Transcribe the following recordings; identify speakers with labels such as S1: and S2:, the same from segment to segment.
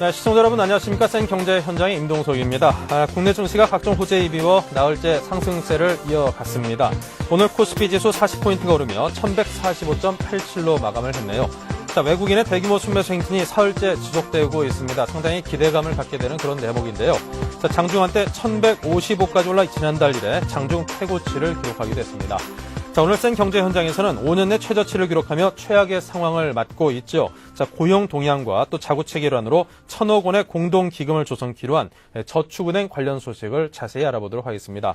S1: 네, 시청자 여러분 안녕하십니까. 센 경제 현장의 임동석입니다. 국내 증시가 각종 호재에 비워 나흘째 상승세를 이어갔습니다. 오늘 코스피 지수 40포인트가 오르며 1145.87로 마감을 했네요. 자, 외국인의 대규모 순매수 행진이 사흘째 지속되고 있습니다. 상당히 기대감을 갖게 되는 그런 대목인데요. 자, 장중 한때 1155까지 올라 지난달 이래 장중 최고치를 기록하기도 했습니다. 자, 오늘 센 경제 현장에서는 5년 내 최저치를 기록하며 최악의 상황을 맞고 있죠. 자, 고용 동향과 또 자구책 일환으로 1,000억 원의 공동기금을 조성키로 한 저축은행 관련 소식을 자세히 알아보도록 하겠습니다.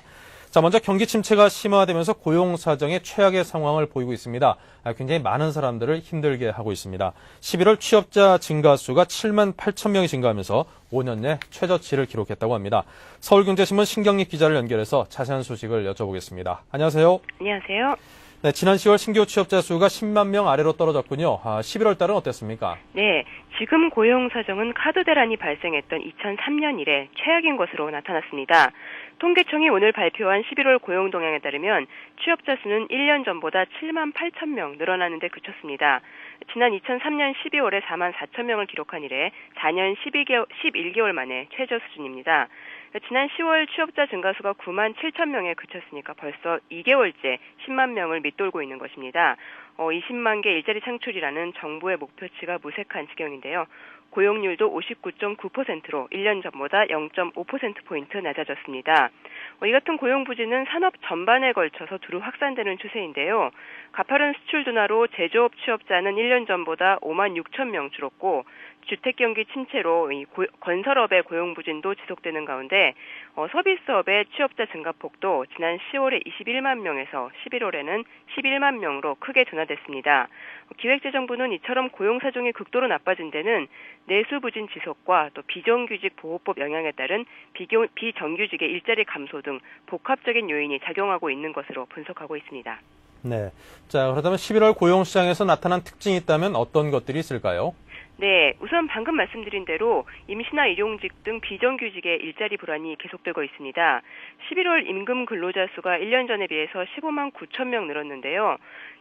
S1: 자, 먼저 경기 침체가 심화되면서 고용 사정의 최악의 상황을 보이고 있습니다. 굉장히 많은 사람들을 힘들게 하고 있습니다. 11월 취업자 증가 수가 7만 8천 명이 증가하면서 5년 내 최저치를 기록했다고 합니다. 서울경제신문 신경립 기자를 연결해서 자세한 소식을 여쭤보겠습니다. 안녕하세요.
S2: 안녕하세요.
S1: 네, 지난 10월 신규 취업자 수가 10만 명 아래로 떨어졌군요. 11월 달은 어땠습니까?
S2: 네, 지금 고용 사정은 카드 대란이 발생했던 2003년 이래 최악인 것으로 나타났습니다. 통계청이 오늘 발표한 11월 고용 동향에 따르면 취업자 수는 1년 전보다 7만 8천 명 늘어나는 데 그쳤습니다. 지난 2003년 12월에 4만 4천 명을 기록한 이래 4년 11개월 만에 최저 수준입니다. 지난 10월 취업자 증가수가 9만 7천 명에 그쳤으니까 벌써 2개월째 10만 명을 밑돌고 있는 것입니다. 20만 개 일자리 창출이라는 정부의 목표치가 무색한 지경인데요. 고용률도 59.9%로 1년 전보다 0.5%포인트 낮아졌습니다. 이 같은 고용 부진은 산업 전반에 걸쳐서 두루 확산되는 추세인데요. 가파른 수출 둔화로 제조업 취업자는 1년 전보다 5만 6천 명 줄었고 주택 경기 침체로 건설업의 고용 부진도 지속되는 가운데 서비스업의 취업자 증가폭도 지난 10월에 21만 명에서 11월에는 11만 명으로 크게 둔화됐습니다. 기획재정부는 이처럼 고용 사정이 극도로 나빠진 데는 내수 부진 지속과 또 비정규직 보호법 영향에 따른 비정규직의 일자리 감소 등 복합적인 요인이 작용하고 있는 것으로 분석하고 있습니다.
S1: 네. 자, 그렇다면 11월 고용 시장에서 나타난 특징이 있다면 어떤 것들이 있을까요?
S2: 네, 우선 방금 말씀드린 대로 임시나 일용직 등 비정규직의 일자리 불안이 계속되고 있습니다. 11월 임금 근로자 수가 1년 전에 비해서 15만 9천 명 늘었는데요.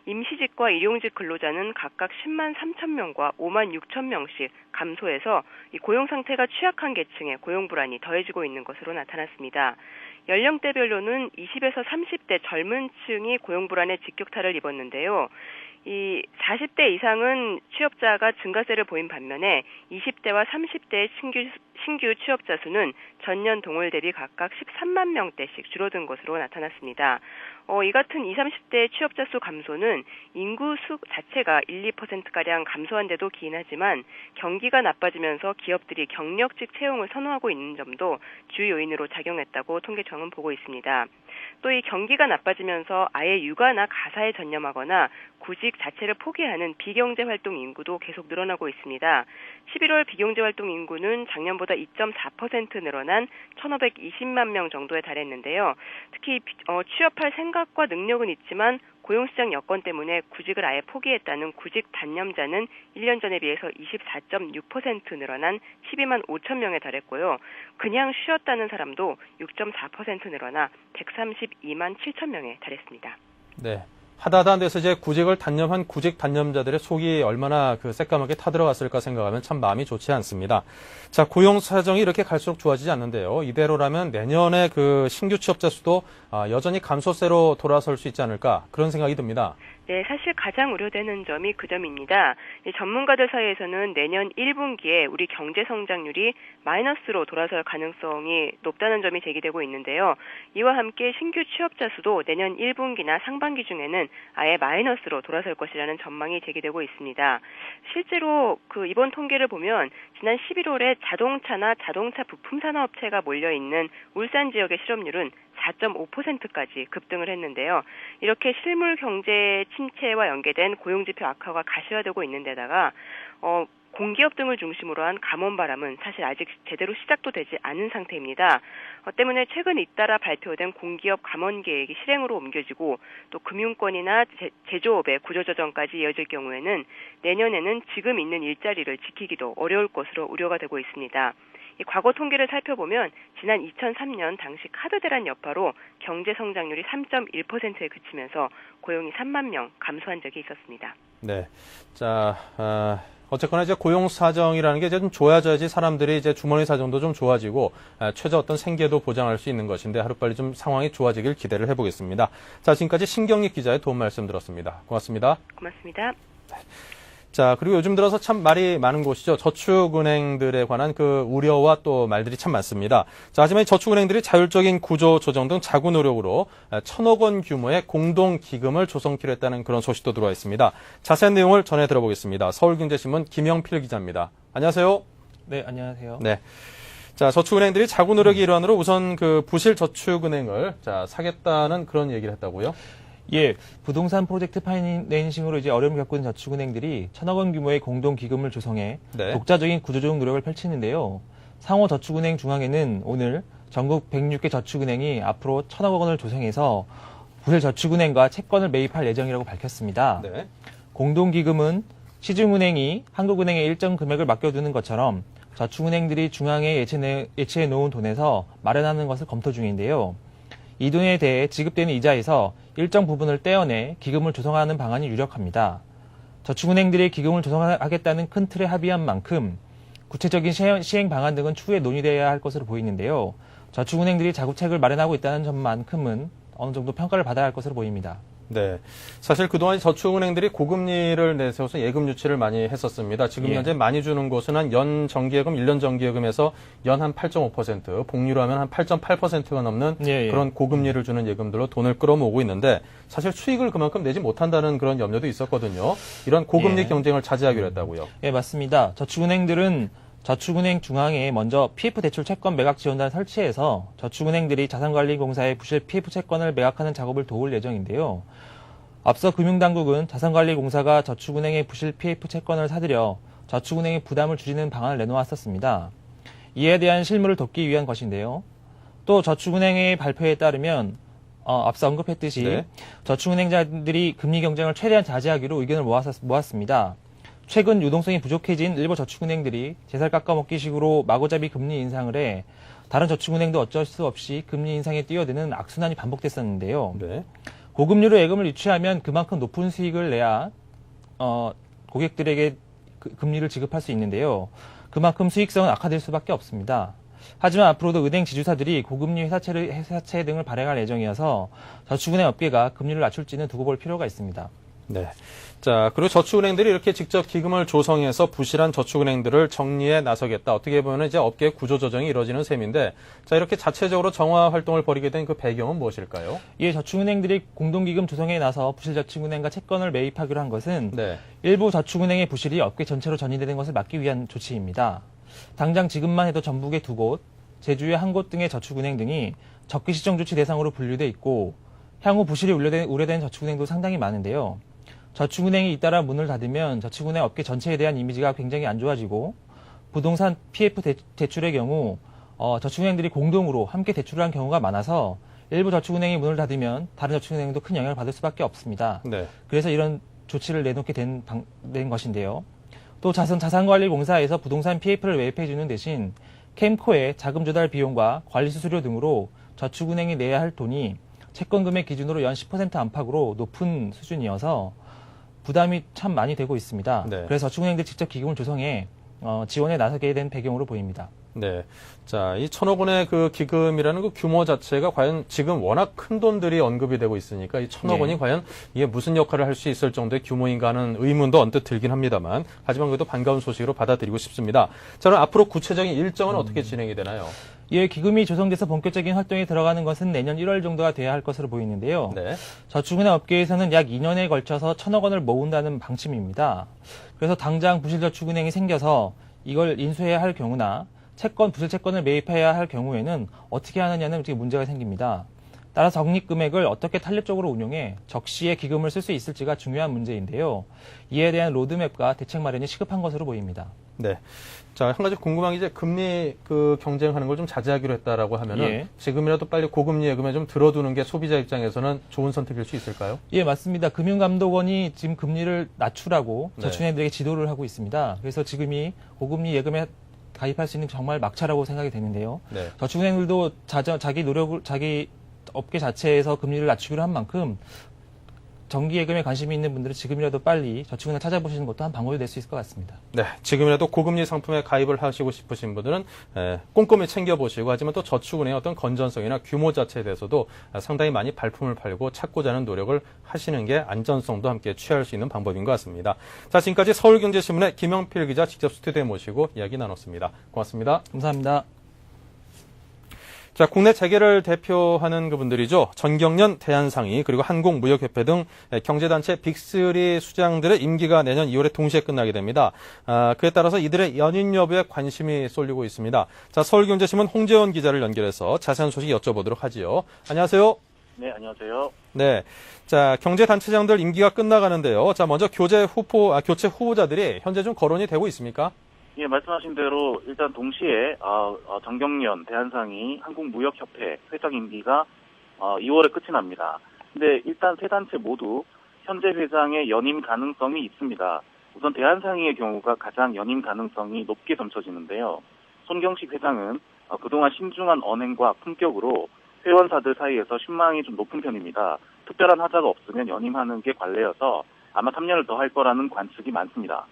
S2: 임시직과 일용직 근로자는 각각 10만 3천 명과 5만 6천 명씩 감소해서 이 고용 상태가 취약한 계층의 고용 불안이 더해지고 있는 것으로 나타났습니다. 연령대별로는 20에서 30대 젊은 층이 고용 불안에 직격탄을 입었는데요. 이 40대 이상은 취업자가 증가세를 보인 반면에 20대와 30대의 신규 취업자 수는 전년 동월 대비 각각 13만 명대씩 줄어든 것으로 나타났습니다. 이 같은 20, 30대 취업자 수 감소는 인구 수 자체가 1, 2%가량 감소한 데도 기인하지만 경기가 나빠지면서 기업들이 경력직 채용을 선호하고 있는 점도 주 요인으로 작용했다고 통계청은 보고 있습니다. 또 이 경기가 나빠지면서 아예 육아나 가사에 전념하거나 구직 자체를 포기하는 비경제활동 인구도 계속 늘어나고 있습니다. 11월 비경제활동 인구는 작년보다 2.4% 늘어난 1,520만 명 정도에 달했는데요. 특히 취업할 생각과 능력은 있지만 고용시장 여건 때문에 구직을 아예 포기했다는 구직 단념자는 1년 전에 비해서 24.6% 늘어난 12만 5천 명에 달했고요. 그냥 쉬었다는 사람도 6.4% 늘어나 132만 7천 명에 달했습니다.
S1: 네. 하다한 데서 이제 구직을 단념한 구직 단념자들의 속이 얼마나 새까맣게 타들어갔을까 생각하면 참 마음이 좋지 않습니다. 자, 고용 사정이 이렇게 갈수록 좋아지지 않는데요. 이대로라면 내년에 신규 취업자 수도 여전히 감소세로 돌아설 수 있지 않을까 그런 생각이 듭니다.
S2: 네, 사실 가장 우려되는 점이 그 점입니다. 전문가들 사이에서는 내년 1분기에 우리 경제 성장률이 마이너스로 돌아설 가능성이 높다는 점이 제기되고 있는데요. 이와 함께 신규 취업자 수도 내년 1분기나 상반기 중에는 아예 마이너스로 돌아설 것이라는 전망이 제기되고 있습니다. 실제로 이번 통계를 보면 지난 11월에 자동차나 자동차 부품 산업체가 몰려있는 울산 지역의 실업률은 4.5%까지 급등을 했는데요. 이렇게 실물 경제 침체와 연계된 고용지표 악화가 가시화되고 있는 데다가 공기업 등을 중심으로 한 감원바람은 사실 아직 제대로 시작도 되지 않은 상태입니다. 때문에 최근 잇따라 발표된 공기업 감원 계획이 실행으로 옮겨지고 또 금융권이나 제조업의 구조조정까지 이어질 경우에는 내년에는 지금 있는 일자리를 지키기도 어려울 것으로 우려가 되고 있습니다. 과거 통계를 살펴보면 지난 2003년 당시 카드 대란 여파로 경제 성장률이 3.1%에 그치면서 고용이 3만 명 감소한 적이 있었습니다.
S1: 네. 자, 어쨌거나 이제 고용 사정이라는 게 이제 좀 좋아져야지 사람들이 이제 주머니 사정도 좀 좋아지고 최저 어떤 생계도 보장할 수 있는 것인데 하루빨리 좀 상황이 좋아지길 기대를 해보겠습니다. 자, 지금까지 신경익 기자의 도움 말씀 들었습니다. 고맙습니다.
S2: 고맙습니다.
S1: 자, 그리고 요즘 들어서 참 말이 많은 곳이죠. 저축은행들에 관한 그 우려와 또 말들이 참 많습니다. 자, 하지만 저축은행들이 자율적인 구조 조정 등 자구 노력으로 1,000억 원 규모의 공동기금을 조성키로 했다는 그런 소식도 들어와 있습니다. 자세한 내용을 전해 들어보겠습니다. 서울경제신문 김영필 기자입니다. 안녕하세요.
S3: 네, 안녕하세요.
S1: 네. 자, 저축은행들이 자구 노력의 일환으로 우선 그 부실 저축은행을 사겠다는 그런 얘기를 했다고요?
S3: 예, 부동산 프로젝트 파이낸싱으로 이제 어려움을 겪고 있는 저축은행들이 1,000억 원 규모의 공동기금을 조성해
S1: 네.
S3: 독자적인 구조조정 노력을 펼치는데요. 상호저축은행 중앙회는 오늘 전국 106개 저축은행이 앞으로 1,000억 원을 조성해서 부실 저축은행과 채권을 매입할 예정이라고 밝혔습니다.
S1: 네.
S3: 공동기금은 시중은행이 한국은행에 일정 금액을 맡겨두는 것처럼 저축은행들이 중앙에 예치해 놓은 돈에서 마련하는 것을 검토 중인데요. 이 돈에 대해 지급되는 이자에서 일정 부분을 떼어내 기금을 조성하는 방안이 유력합니다. 저축은행들이 기금을 조성하겠다는 큰 틀에 합의한 만큼 구체적인 시행 방안 등은 추후에 논의되어야 할 것으로 보이는데요. 저축은행들이 자구책을 마련하고 있다는 점만큼은 어느 정도 평가를 받아야 할 것으로 보입니다.
S1: 네. 사실 그동안 저축은행들이 고금리를 내세워서 예금 유치를 많이 했었습니다. 지금 현재 많이 주는 곳은 한 연 정기예금, 1년 정기예금에서 연 한 8.5%, 복리로 하면 한 8.8%가 넘는 그런 고금리를 주는 예금들로 돈을 끌어모으고 있는데 사실 수익을 그만큼 내지 못한다는 그런 염려도 있었거든요. 이런 고금리 경쟁을 자제하기로 했다고요.
S3: 예, 맞습니다. 저축은행들은 저축은행 중앙에 먼저 PF 대출 채권 매각 지원단을 설치해서 저축은행들이 자산관리공사의 부실 PF 채권을 매각하는 작업을 도울 예정인데요. 앞서 금융당국은 자산관리공사가 저축은행의 부실 PF 채권을 사들여 저축은행의 부담을 줄이는 방안을 내놓았었습니다. 이에 대한 실무를 돕기 위한 것인데요. 또 저축은행의 발표에 따르면 앞서 언급했듯이 저축은행자들이 금리 경쟁을 최대한 자제하기로 의견을 모았습니다. 최근 유동성이 부족해진 일부 저축은행들이 제살 깎아먹기식으로 마구잡이 금리 인상을 해 다른 저축은행도 어쩔 수 없이 금리 인상에 뛰어드는 악순환이 반복됐었는데요.
S1: 네.
S3: 고금리로 예금을 유치하면 그만큼 높은 수익을 내야 고객들에게 금리를 지급할 수 있는데요. 그만큼 수익성은 악화될 수밖에 없습니다. 하지만 앞으로도 은행 지주사들이 고금리 회사채 등을 발행할 예정이어서 저축은행 업계가 금리를 낮출지는 두고 볼 필요가 있습니다.
S1: 네. 자, 그리고 저축은행들이 이렇게 직접 기금을 조성해서 부실한 저축은행들을 정리에 나서겠다. 어떻게 보면 이제 업계 구조 조정이 이루어지는 셈인데, 자, 이렇게 자체적으로 정화 활동을 벌이게 된 그 배경은 무엇일까요?
S3: 예, 저축은행들이 공동기금 조성에 나서 부실 저축은행과 채권을 매입하기로 한 것은 일부 저축은행의 부실이 업계 전체로 전이되는 것을 막기 위한 조치입니다. 당장 지금만 해도 전북의 2곳, 제주의 1곳 등의 저축은행 등이 적기시정 조치 대상으로 분류돼 있고, 향후 부실이 우려된 저축은행도 상당히 많은데요. 저축은행이 잇따라 문을 닫으면 저축은행 업계 전체에 대한 이미지가 굉장히 안 좋아지고 부동산 PF 대출의 경우 저축은행들이 공동으로 함께 대출을 한 경우가 많아서 일부 저축은행이 문을 닫으면 다른 저축은행도 큰 영향을 받을 수밖에 없습니다. 그래서 이런 조치를 내놓게 된 것인데요. 또 자산관리공사에서 부동산 PF를 매입해주는 대신 캠코의 자금 조달 비용과 관리 수수료 등으로 저축은행이 내야 할 돈이 채권금액 기준으로 연 10% 안팎으로 높은 수준이어서 부담이 참 많이 되고 있습니다. 그래서 저축은행들 직접 기금을 조성해 지원에 나서게 된 배경으로 보입니다.
S1: 네. 자, 이 1,000억 원의 그 기금이라는 그 규모 자체가 과연 지금 워낙 큰 돈들이 언급이 되고 있으니까 이 1,000억 원이 과연 이게 무슨 역할을 할 수 있을 정도의 규모인가 하는 의문도 언뜻 들긴 합니다만 하지만 그래도 반가운 소식으로 받아들이고 싶습니다. 자, 그럼 앞으로 구체적인 일정은 어떻게 진행이 되나요?
S3: 예, 기금이 조성돼서 본격적인 활동에 들어가는 것은 내년 1월 정도가 돼야 할 것으로 보이는데요. 저축은행 업계에서는 약 2년에 걸쳐서 1,000억 원을 모은다는 방침입니다. 그래서 당장 부실저축은행이 생겨서 이걸 인수해야 할 경우나 부실 채권을 매입해야 할 경우에는 어떻게 하느냐는 문제가 생깁니다. 따라서 적립금액을 어떻게 탄력적으로 운용해 적시에 기금을 쓸 수 있을지가 중요한 문제인데요. 이에 대한 로드맵과 대책 마련이 시급한 것으로 보입니다.
S1: 네. 자, 한 가지 궁금한 게 이제 금리 경쟁하는 걸 좀 자제하기로 했다라고 하면은 지금이라도 빨리 고금리 예금에 좀 들어두는 게 소비자 입장에서는 좋은 선택일 수 있을까요?
S3: 예, 맞습니다. 금융감독원이 지금 금리를 낮추라고 저축은행들에게 지도를 하고 있습니다. 그래서 지금이 고금리 예금에 가입할 수 있는 정말 막차라고 생각이 되는데요. 저축은행들도 자기 업계 자체에서 금리를 낮추기로 한 만큼 정기예금에 관심이 있는 분들은 지금이라도 빨리 저축은행 찾아보시는 것도 한 방법이 될 수 있을 것 같습니다.
S1: 네, 지금이라도 고금리 상품에 가입을 하시고 싶으신 분들은 꼼꼼히 챙겨보시고, 하지만 또 저축은행의 어떤 건전성이나 규모 자체에 대해서도 상당히 많이 발품을 팔고 찾고자 하는 노력을 하시는 게 안전성도 함께 취할 수 있는 방법인 것 같습니다. 자, 지금까지 서울경제신문의 김영필 기자 직접 스튜디오에 모시고 이야기 나눴습니다. 고맙습니다.
S3: 감사합니다.
S1: 자, 국내 재계를 대표하는 그분들이죠. 전경련, 대한상의, 그리고 한국무역협회 등 경제단체 빅3 수장들의 임기가 내년 2월에 동시에 끝나게 됩니다. 그에 따라서 이들의 연임 여부에 관심이 쏠리고 있습니다. 자, 서울경제신문 홍재원 기자를 연결해서 자세한 소식 여쭤보도록 하지요. 안녕하세요.
S4: 네, 안녕하세요.
S1: 네. 자, 경제단체장들 임기가 끝나가는데요. 자, 먼저 교체 후보자들이 현재 좀 거론이 되고 있습니까?
S4: 예, 말씀하신 대로 일단 동시에 전경련, 대한상의, 한국무역협회 회장 임기가 2월에 끝이 납니다. 근데 일단 세 단체 모두 현재 회장의 연임 가능성이 있습니다. 우선 대한상의의 경우가 가장 연임 가능성이 높게 점쳐지는데요. 손경식 회장은 그동안 신중한 언행과 품격으로 회원사들 사이에서 신망이 좀 높은 편입니다. 특별한 하자가 없으면 연임하는 게 관례여서 아마 3년을 더 할 거라는 관측이 많습니다.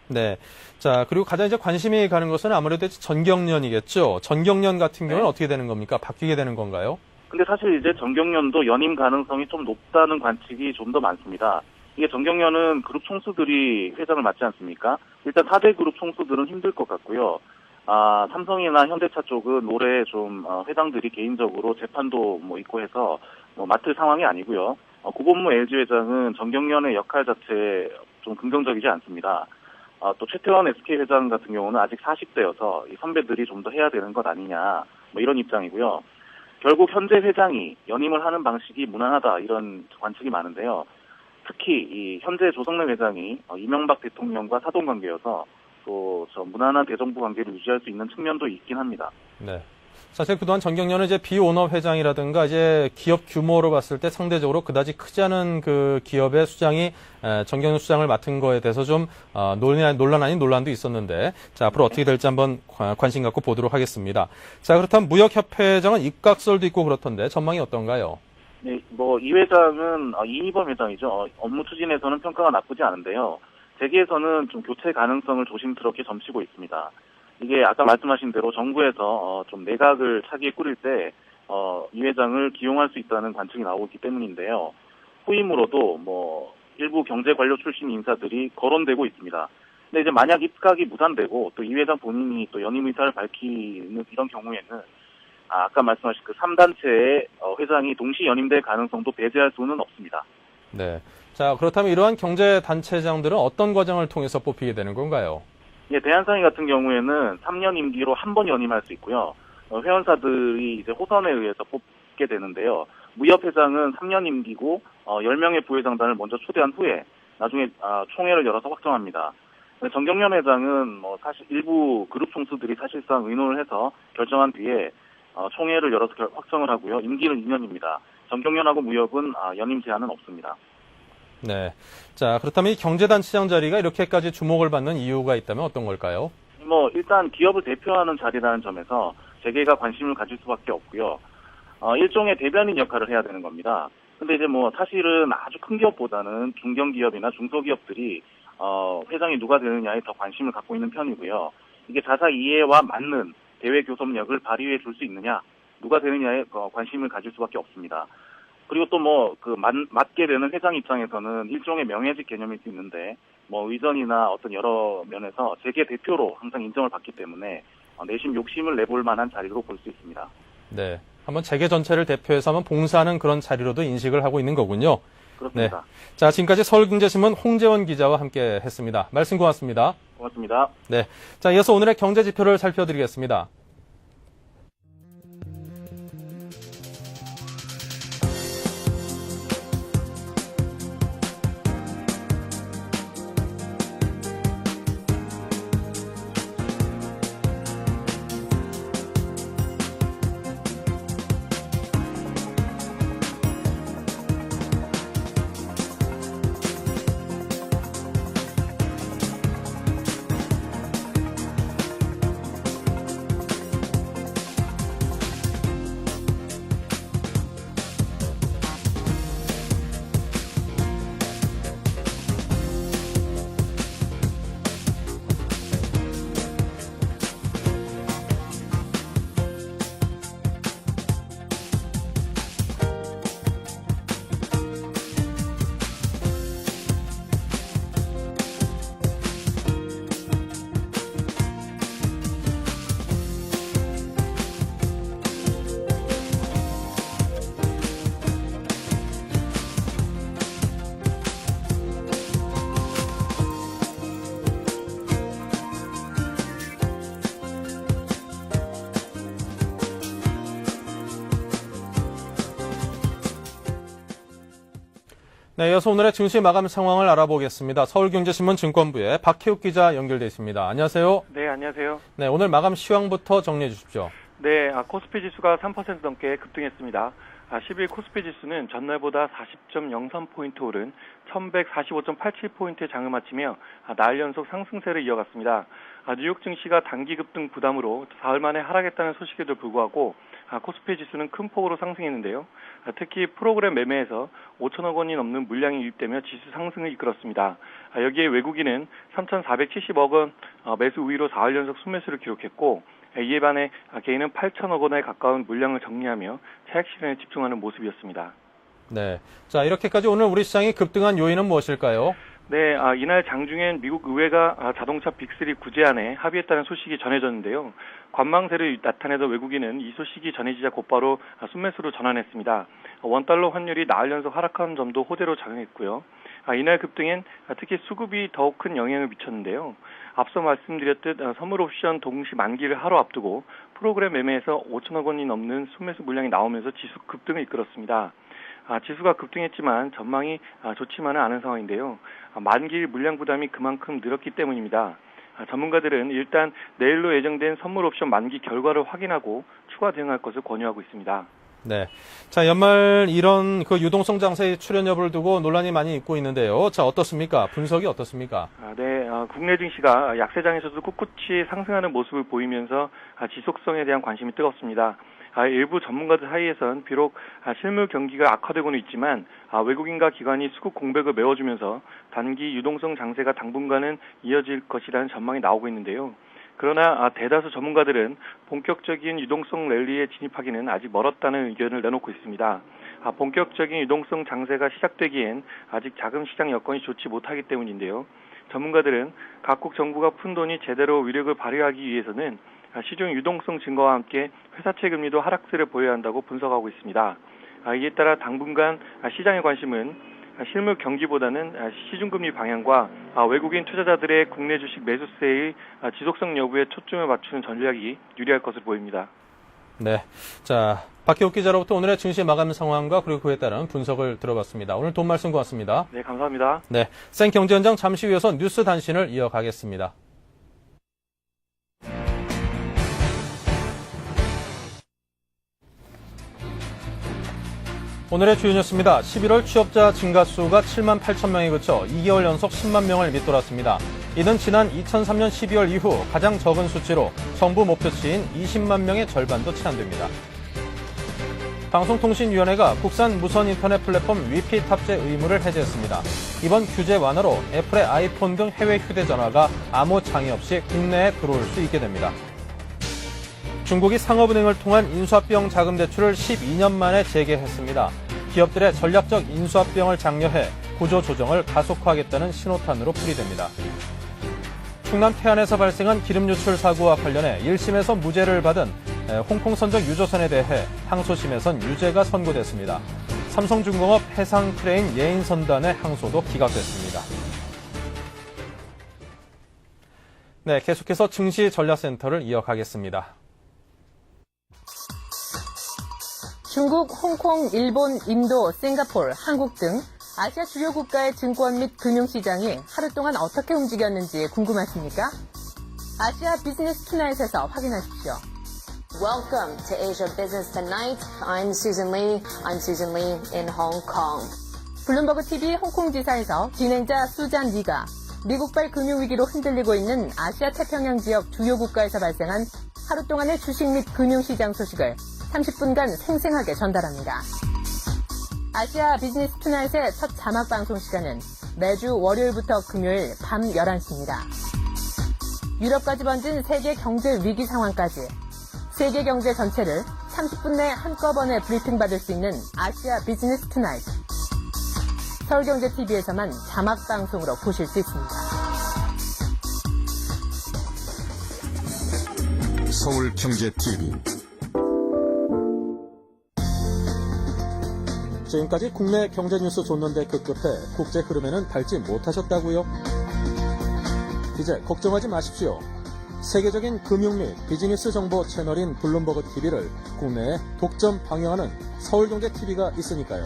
S1: 네. 자, 그리고 가장 이제 관심이 가는 것은 아무래도 전경련이겠죠. 전경련 같은 경우는 어떻게 되는 겁니까? 바뀌게 되는 건가요?
S4: 근데 사실 이제 전경련도 연임 가능성이 좀 높다는 관측이 좀 더 많습니다. 이게 전경련은 그룹 총수들이 회장을 맡지 않습니까? 일단 4대 그룹 총수들은 힘들 것 같고요. 삼성이나 현대차 쪽은 올해 좀 회장들이 개인적으로 재판도 있고 해서 맡을 상황이 아니고요. 구본무 LG 회장은 전경련의 역할 자체에 좀 긍정적이지 않습니다. 또 최태원 SK 회장 같은 경우는 아직 40대여서 이 선배들이 좀 더 해야 되는 것 아니냐, 이런 입장이고요. 결국 현재 회장이 연임을 하는 방식이 무난하다, 이런 관측이 많은데요. 특히 이 현재 조성래 회장이 이명박 대통령과 사돈관계여서 또 저 무난한 대정부 관계를 유지할 수 있는 측면도 있긴 합니다.
S1: 네. 사실 그동안 전경련은 이제 비오너 회장이라든가 이제 기업 규모로 봤을 때 상대적으로 그다지 크지 않은 그 기업의 수장이 전경련 수장을 맡은 거에 대해서 좀 논란 아닌 논란도 있었는데, 자, 앞으로 어떻게 될지 한번 관심 갖고 보도록 하겠습니다. 자, 그렇다면 무역협회장은 입각설도 있고 그렇던데 전망이 어떤가요?
S4: 네, 이 회장은 이희범 회장이죠. 업무 추진에서는 평가가 나쁘지 않은데요. 재계에서는 좀 교체 가능성을 조심스럽게 점치고 있습니다. 이게 아까 말씀하신 대로 정부에서 좀 내각을 차기에 꾸릴 때 이 회장을 기용할 수 있다는 관측이 나오고 있기 때문인데요. 후임으로도 일부 경제 관료 출신 인사들이 거론되고 있습니다. 근데 이제 만약 입각이 무산되고 또 이 회장 본인이 또 연임 의사를 밝히는 이런 경우에는 아까 말씀하신 그 3단체의 회장이 동시 연임될 가능성도 배제할 수는 없습니다.
S1: 네. 자, 그렇다면 이러한 경제단체장들은 어떤 과정을 통해서 뽑히게 되는 건가요?
S4: 예, 대한상의 같은 경우에는 3년 임기로 한 번 연임할 수 있고요. 회원사들이 이제 호선에 의해서 뽑게 되는데요. 무협회장은 3년 임기고 10명의 부회장단을 먼저 초대한 후에 나중에 총회를 열어서 확정합니다. 전경련 회장은 사실 일부 그룹 총수들이 사실상 의논을 해서 결정한 뒤에 총회를 열어서 확정을 하고요. 임기는 2년입니다. 전경련하고 무협은 연임 제한은 없습니다.
S1: 네. 자, 그렇다면 이 경제단체장 자리가 이렇게까지 주목을 받는 이유가 있다면 어떤 걸까요?
S4: 일단 기업을 대표하는 자리라는 점에서 재계가 관심을 가질 수밖에 없고요. 일종의 대변인 역할을 해야 되는 겁니다. 근데 이제 사실은 아주 큰 기업보다는 중견기업이나 중소기업들이 회장이 누가 되느냐에 더 관심을 갖고 있는 편이고요. 이게 자사 이해와 맞는 대외 교섭력을 발휘해 줄 수 있느냐, 누가 되느냐에 관심을 가질 수밖에 없습니다. 그리고 또 맡게 되는 회장 입장에서는 일종의 명예직 개념일 수 있는데, 의전이나 어떤 여러 면에서 재계 대표로 항상 인정을 받기 때문에 내심 욕심을 내볼 만한 자리로 볼 수 있습니다.
S1: 네. 한번 재계 전체를 대표해서 한번 봉사하는 그런 자리로도 인식을 하고 있는 거군요.
S4: 그렇습니다.
S1: 네. 자, 지금까지 서울경제신문 홍재원 기자와 함께 했습니다. 말씀 고맙습니다.
S4: 고맙습니다.
S1: 네. 자, 이어서 오늘의 경제 지표를 살펴드리겠습니다. 네, 이어서 오늘의 증시 마감 상황을 알아보겠습니다. 서울경제신문 증권부의 박혜욱 기자 연결돼 있습니다. 안녕하세요.
S5: 네, 안녕하세요.
S1: 네, 오늘 마감 시황부터 정리해 주십시오.
S5: 네, 코스피 지수가 3% 넘게 급등했습니다. 10일 코스피 지수는 전날보다 40.03포인트 오른 1145.87포인트의 장을 마치며 나흘 연속 상승세를 이어갔습니다. 뉴욕 증시가 단기 급등 부담으로 사흘 만에 하락했다는 소식에도 불구하고 코스피 지수는 큰 폭으로 상승했는데요. 특히 프로그램 매매에서 5천억 원이 넘는 물량이 유입되며 지수 상승을 이끌었습니다. 여기에 외국인은 3,470억 원 매수 우위로 4일 연속 순매수를 기록했고, 이에 반해 개인은 8천억 원에 가까운 물량을 정리하며 차익 실현에 집중하는 모습이었습니다.
S1: 네, 자 이렇게까지 오늘 우리 시장이 급등한 요인은 무엇일까요?
S5: 네, 이날 장중엔 미국 의회가 자동차 빅3 구제안에 합의했다는 소식이 전해졌는데요. 관망세를 나타내던 외국인은 이 소식이 전해지자 곧바로 순매수로 전환했습니다. 원달러 환율이 나흘 연속 하락한 점도 호재로 작용했고요. 이날 급등엔 특히 수급이 더욱 큰 영향을 미쳤는데요. 앞서 말씀드렸듯 선물 옵션 동시 만기를 하루 앞두고 프로그램 매매에서 5천억 원이 넘는 순매수 물량이 나오면서 지수 급등을 이끌었습니다. 지수가 급등했지만 전망이 좋지만은 않은 상황인데요. 만기일 물량 부담이 그만큼 늘었기 때문입니다. 전문가들은 일단 내일로 예정된 선물 옵션 만기 결과를 확인하고 추가 대응할 것을 권유하고 있습니다.
S1: 네. 자, 연말 이런 유동성 장세의 출현 여부를 두고 논란이 많이 있고 있는데요. 자, 어떻습니까? 분석이 어떻습니까?
S5: 네. 국내 증시가 약세장에서도 꿋꿋이 상승하는 모습을 보이면서 지속성에 대한 관심이 뜨겁습니다. 일부 전문가들 사이에선 비록 실물 경기가 악화되고는 있지만 외국인과 기관이 수급 공백을 메워주면서 단기 유동성 장세가 당분간은 이어질 것이라는 전망이 나오고 있는데요. 그러나 대다수 전문가들은 본격적인 유동성 랠리에 진입하기는 아직 멀었다는 의견을 내놓고 있습니다. 본격적인 유동성 장세가 시작되기엔 아직 자금 시장 여건이 좋지 못하기 때문인데요. 전문가들은 각국 정부가 푼 돈이 제대로 위력을 발휘하기 위해서는 시중 유동성 증가와 함께 회사채 금리도 하락세를 보여야 한다고 분석하고 있습니다. 이에 따라 당분간 시장의 관심은 실물 경기보다는 시중금리 방향과 외국인 투자자들의 국내 주식 매수세의 지속성 여부에 초점을 맞추는 전략이 유리할 것으로 보입니다.
S1: 네. 자, 박혜욱 기자로부터 오늘의 증시 마감 상황과 그리고 그에 따른 분석을 들어봤습니다. 오늘 돈 말씀 고맙습니다.
S5: 네, 감사합니다.
S1: 네. 생경제현장 잠시 후에서 뉴스 단신을 이어가겠습니다. 오늘의 주요 뉴스입니다. 11월 취업자 증가수가 7만 8천 명에 그쳐 2개월 연속 10만 명을 밑돌았습니다. 이는 지난 2003년 12월 이후 가장 적은 수치로 정부 목표치인 20만 명의 절반도 채 안 됩니다. 방송통신위원회가 국산 무선 인터넷 플랫폼 위피 탑재 의무를 해제했습니다. 이번 규제 완화로 애플의 아이폰 등 해외 휴대전화가 아무 장애 없이 국내에 들어올 수 있게 됩니다. 중국이 상업은행을 통한 인수합병 자금 대출을 12년 만에 재개했습니다. 기업들의 전략적 인수합병을 장려해 구조 조정을 가속화하겠다는 신호탄으로 풀이됩니다. 충남 태안에서 발생한 기름 유출 사고와 관련해 1심에서 무죄를 받은 홍콩 선적 유조선에 대해 항소심에선 유죄가 선고됐습니다. 삼성중공업 해상 크레인 예인 선단의 항소도 기각됐습니다. 네, 계속해서 증시 전략센터를 이어가겠습니다.
S6: 중국, 홍콩, 일본, 인도, 싱가포르, 한국 등 아시아 주요 국가의 증권 및 금융시장이 하루 동안 어떻게 움직였는지 궁금하십니까? 아시아 비즈니스 투나잇에서 확인하십시오.
S7: Welcome to Asia Business Tonight. I'm Susan Lee. I'm Susan Lee in Hong Kong.
S6: 블룸버그 TV 홍콩 지사에서 진행자 수잔 리가 미국발 금융위기로 흔들리고 있는 아시아 태평양 지역 주요 국가에서 발생한 하루 동안의 주식 및 금융시장 소식을 30분간 생생하게 전달합니다. 아시아 비즈니스 투나잇의 첫 자막 방송 시간은 매주 월요일부터 금요일 밤 11시입니다. 유럽까지 번진 세계 경제 위기 상황까지 세계 경제 전체를 30분 내 한꺼번에 브리핑 받을 수 있는 아시아 비즈니스 투나잇. 서울경제TV에서만 자막 방송으로 보실 수 있습니다.
S8: 서울경제TV
S1: 지금까지 국내 경제 뉴스 줬는데 그 끝에 국제 흐름에는 밟지 못하셨다고요? 이제 걱정하지 마십시오. 세계적인 금융 및 비즈니스 정보 채널인 블룸버그 TV를 국내에 독점 방영하는 서울경제TV가 있으니까요.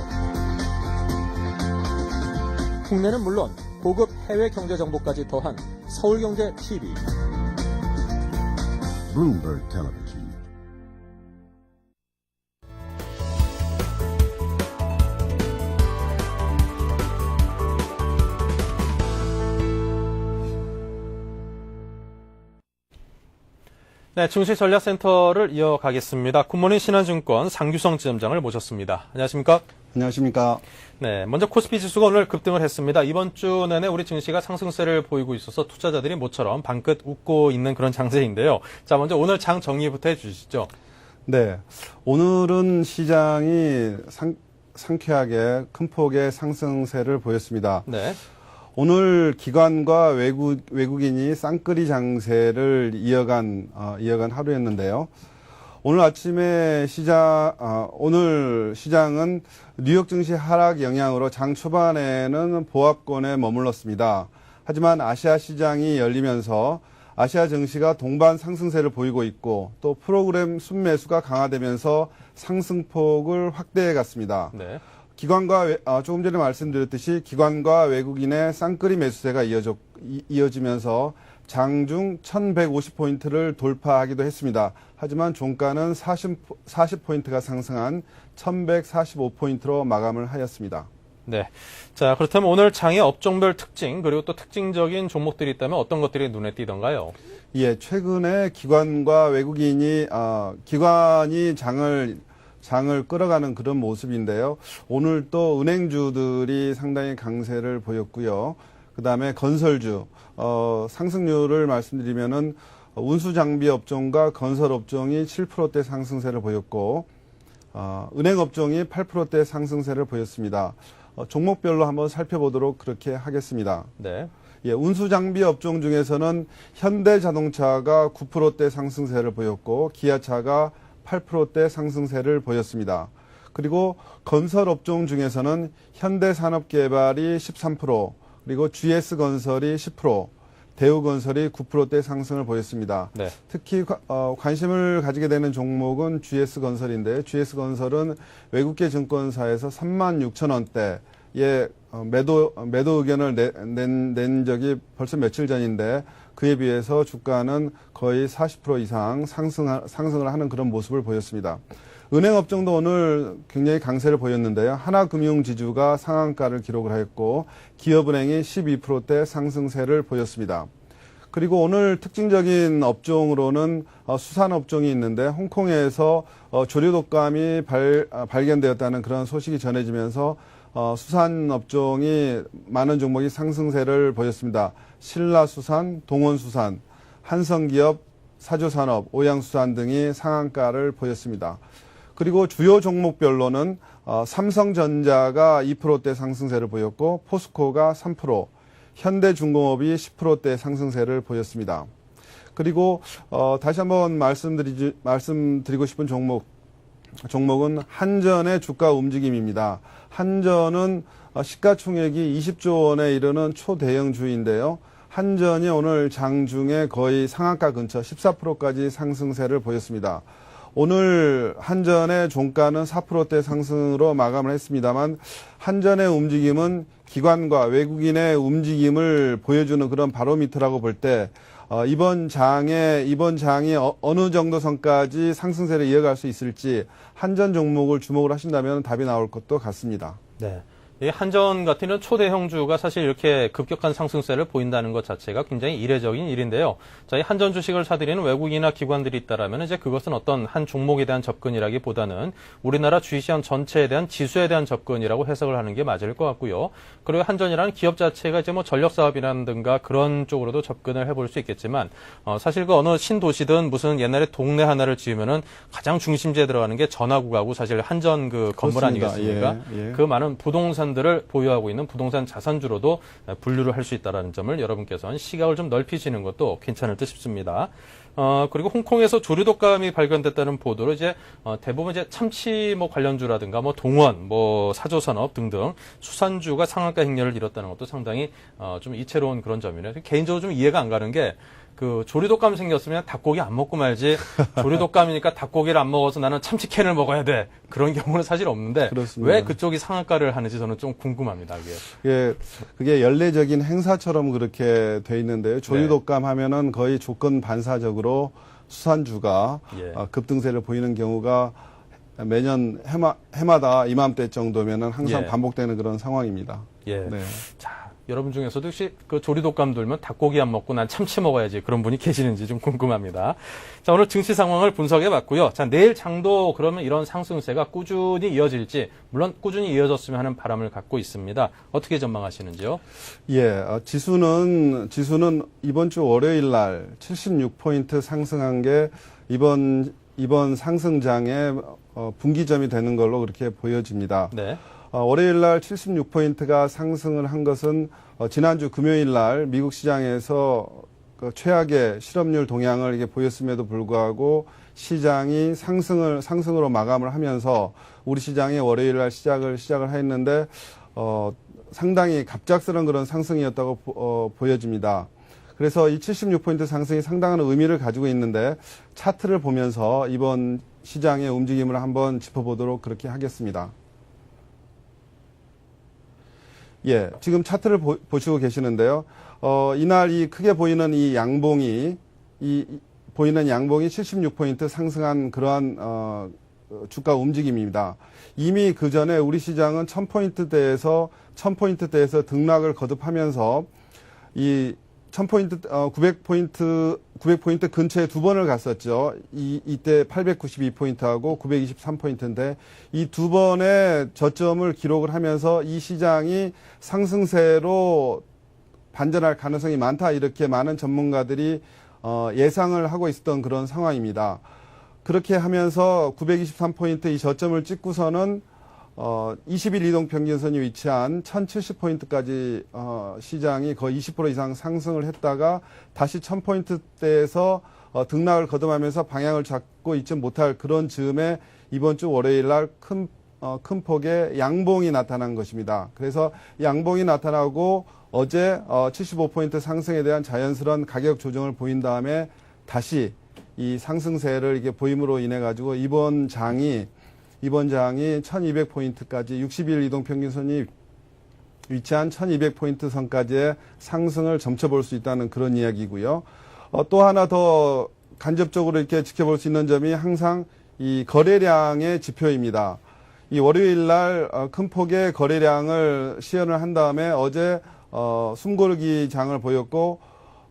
S1: 국내는 물론 고급 해외 경제 정보까지 더한 서울경제TV.
S8: Bloomberg Television.
S1: 네, 증시전략센터를 이어가겠습니다. 굿모닝 신한증권 상규성 지점장을 모셨습니다. 안녕하십니까?
S9: 안녕하십니까?
S1: 네, 먼저 코스피 지수가 오늘 급등을 했습니다. 이번 주 내내 우리 증시가 상승세를 보이고 있어서 투자자들이 모처럼 방긋 웃고 있는 그런 장세인데요. 자, 먼저 오늘 장 정리부터 해주시죠.
S9: 네, 오늘은 시장이 상쾌하게 큰 폭의 상승세를 보였습니다.
S1: 네.
S9: 오늘 기관과 외국인이 쌍끌이 장세를 이어간 하루였는데요. 오늘 아침에 오늘 시장은 뉴욕 증시 하락 영향으로 장 초반에는 보합권에 머물렀습니다. 하지만 아시아 시장이 열리면서 아시아 증시가 동반 상승세를 보이고 있고 또 프로그램 순매수가 강화되면서 상승폭을 확대해 갔습니다.
S1: 네.
S9: 조금 전에 말씀드렸듯이 기관과 외국인의 쌍끌이 매수세가 이어지면서 장중 1150포인트를 돌파하기도 했습니다. 하지만 종가는 40포인트가 상승한 1145포인트로 마감을 하였습니다.
S1: 네. 자, 그렇다면 오늘 장의 업종별 특징, 그리고 또 특징적인 종목들이 있다면 어떤 것들이 눈에 띄던가요?
S9: 예, 최근에 기관과 외국인이, 기관이 장을 끌어가는 그런 모습인데요. 오늘 또 은행주들이 상당히 강세를 보였고요. 그 다음에 건설주, 상승률을 말씀드리면은 운수장비 업종과 건설 업종이 7%대 상승세를 보였고, 은행 업종이 8%대 상승세를 보였습니다. 종목별로 한번 살펴보도록 그렇게 하겠습니다.
S1: 네.
S9: 예, 운수장비 업종 중에서는 현대자동차가 9%대 상승세를 보였고, 기아차가 8%대 상승세를 보였습니다. 그리고 건설 업종 중에서는 현대산업개발이 13%, 그리고 GS건설이 10%, 대우건설이 9%대 상승을 보였습니다. 네. 특히 관심을 가지게 되는 종목은 GS건설인데 GS건설은 외국계 증권사에서 36,000원대에 매도 의견을 낸 적이 벌써 며칠 전인데 그에 비해서 주가는 거의 40% 이상 상승을 하는 그런 모습을 보였습니다. 은행 업종도 오늘 굉장히 강세를 보였는데요. 하나금융지주가 상한가를 기록을 했고 기업은행이 12%대 상승세를 보였습니다. 그리고 오늘 특징적인 업종으로는 수산업종이 있는데 홍콩에서 조류독감이 발견되었다는 그런 소식이 전해지면서 수산업종이 많은 종목이 상승세를 보였습니다. 신라수산, 동원수산, 한성기업, 사조산업, 오양수산 등이 상한가를 보였습니다. 그리고 주요 종목별로는 삼성전자가 2%대 상승세를 보였고 포스코가 3%, 현대중공업이 10%대 상승세를 보였습니다. 그리고 다시 한번 말씀드리고 싶은 종목은 한전의 주가 움직임입니다. 한전은 시가총액이 20조 원에 이르는 초대형주인데요. 한전이 오늘 장중에 거의 상한가 근처 14%까지 상승세를 보였습니다. 오늘 한전의 종가는 4%대 상승으로 마감을 했습니다만 한전의 움직임은 기관과 외국인의 움직임을 보여주는 그런 바로미터라고 볼 때 이번 장이 어느 정도 선까지 상승세를 이어갈 수 있을지 한전 종목을 주목을 하신다면 답이 나올 것도 같습니다.
S1: 네. 이 한전 같은 이런 초대형주가 사실 이렇게 급격한 상승세를 보인다는 것 자체가 굉장히 이례적인 일인데요. 자, 이 한전 주식을 사들이는 외국인이나 기관들이 있다라면 이제 그것은 어떤 한 종목에 대한 접근이라기보다는 우리나라 주식시장 전체에 대한 지수에 대한 접근이라고 해석을 하는 게 맞을 것 같고요. 그리고 한전이라는 기업 자체가 이제 뭐 전력 사업이라든가 그런 쪽으로도 접근을 해볼 수 있겠지만 사실 그 어느 신도시든 무슨 옛날에 동네 하나를 지으면은 가장 중심지에 들어가는 게 전화구가고 사실 한전 그 건물
S9: 그렇습니다.
S1: 아니겠습니까?
S9: 예, 예.
S1: 그 많은 부동산들을 보유하고 있는 부동산 자산주로도 분류를 할 수 있다는 점을 여러분께서는 시각을 좀 넓히시는 것도 괜찮을 듯 싶습니다. 그리고 홍콩에서 조류독감이 발견됐다는 보도로 이제 대부분 이제 참치 뭐 관련주라든가 뭐 동원, 뭐 사조산업 등등 수산주가 상한가 행렬을 이뤘다는 것도 상당히 좀 이채로운 그런 점이네요. 개인적으로 좀 이해가 안 가는 게 그 조류독감 생겼으면 닭고기 안 먹고 말지 조류독감이니까 닭고기를 안 먹어서 나는 참치캔을 먹어야 돼. 그런 경우는 사실 없는데
S9: 그렇습니다.
S1: 왜 그쪽이 상한가를 하는지 저는 좀 궁금합니다.
S9: 그게 연례적인 행사처럼 그렇게 돼 있는데요. 조류독감 하면은 거의 조건 반사적으로 수산주가 급등세를 보이는 경우가 매년 해마다 이맘때 정도면은 항상 반복되는 그런 상황입니다.
S1: 네. 자, 여러분 중에서도 혹시 그 조류독감 돌면 닭고기 안 먹고 난 참치 먹어야지 그런 분이 계시는지 좀 궁금합니다. 자, 오늘 증시 상황을 분석해 봤고요. 자, 내일 장도 그러면 이런 상승세가 꾸준히 이어질지, 물론 꾸준히 이어졌으면 하는 바람을 갖고 있습니다. 어떻게 전망하시는지요?
S9: 지수는 이번 주 월요일 날 76포인트 상승한 게 이번 상승장의 분기점이 되는 걸로 그렇게 보여집니다.
S1: 네.
S9: 월요일 날 76포인트가 상승을 한 것은 지난주 금요일 날 미국 시장에서 그 최악의 실업률 동향을 이게 보였음에도 불구하고 시장이 상승으로 마감을 하면서 우리 시장이 월요일 날 시작을 했는데 상당히 갑작스러운 그런 상승이었다고 보여집니다. 그래서 이 76포인트 상승이 상당한 의미를 가지고 있는데 차트를 보면서 이번 시장의 움직임을 한번 짚어보도록 그렇게 하겠습니다. 지금 차트를 보시고 계시는데요. 이날 이 크게 보이는 이 양봉이, 보이는 양봉이 76포인트 상승한 그러한, 주가 움직임입니다. 이미 그 전에 우리 시장은 1000포인트대에서 등락을 거듭하면서 이 900포인트 근처에 두 번을 갔었죠. 이때 892포인트하고 923포인트인데 이 두 번의 저점을 기록을 하면서 이 시장이 상승세로 반전할 가능성이 많다. 이렇게 많은 전문가들이 예상을 하고 있었던 그런 상황입니다. 그렇게 하면서 923포인트 이 저점을 찍고서는 20일 이동평균선이 위치한 1070포인트까지 시장이 거의 20% 이상 상승을 했다가 다시 1000포인트대에서 등락을 거듭하면서 방향을 잡고 있지 못할 그런 즈음에 이번 주 월요일 날 큰 폭의 양봉이 나타난 것입니다. 그래서 양봉이 나타나고 어제 75포인트 상승에 대한 자연스러운 가격 조정을 보인 다음에 다시 이 상승세를 이게 보임으로 인해 가지고 이번 장이 1200포인트까지 60일 이동평균선이 위치한 1200포인트 선까지의 상승을 점쳐볼 수 있다는 그런 이야기고요. 또 하나 더 간접적으로 이렇게 지켜볼 수 있는 점이 항상 이 거래량의 지표입니다. 이 월요일 날 큰 폭의 거래량을 시연을 한 다음에 어제 숨고르기 장을 보였고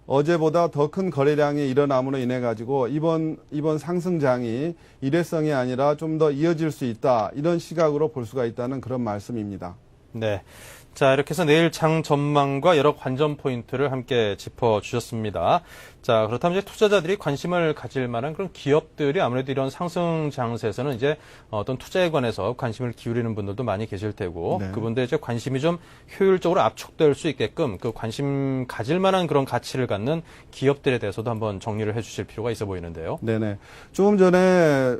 S9: 어제보다 더 큰 거래량이 일어남으로 인해 가지고 이번 상승장이 일회성이 아니라 좀 더 이어질 수 있다. 이런 시각으로 볼 수가 있다는 그런 말씀입니다.
S1: 네. 자, 이렇게 해서 내일 장 전망과 여러 관전 포인트를 함께 짚어주셨습니다. 자, 그렇다면 이제 투자자들이 관심을 가질 만한 그런 기업들이 아무래도 이런 상승 장세에서는 이제 어떤 투자에 관해서 관심을 기울이는 분들도 많이 계실 테고, 그분들의 이제 관심이 좀 효율적으로 압축될 수 있게끔 그 관심 가질 만한 그런 가치를 갖는 기업들에 대해서도 한번 정리를 해 주실 필요가 있어 보이는데요.
S9: 네네. 조금 전에,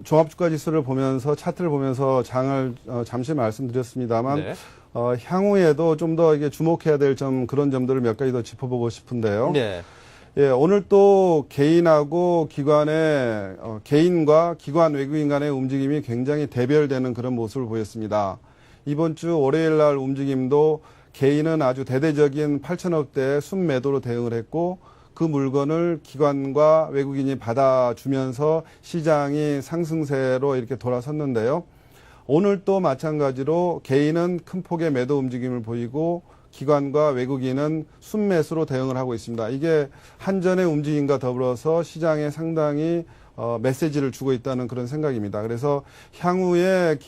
S9: 종합주가지수를 보면서, 차트를 보면서 장을 잠시 말씀드렸습니다만, 향후에도 좀 더 이게 주목해야 될 그런 점들을 몇 가지 더 짚어보고 싶은데요. 오늘 또 개인과 기관 외국인 간의 움직임이 굉장히 대별되는 그런 모습을 보였습니다. 이번 주 월요일 날 움직임도 개인은 아주 대대적인 8천억대 순매도로 대응을 했고 그 물건을 기관과 외국인이 받아주면서 시장이 상승세로 이렇게 돌아섰는데요. 오늘 또 마찬가지로 개인은 큰 폭의 매도 움직임을 보이고 기관과 외국인은 순매수로 대응을 하고 있습니다. 이게 한전의 움직임과 더불어서 시장에 상당히 메시지를 주고 있다는 그런 생각입니다. 그래서 향후에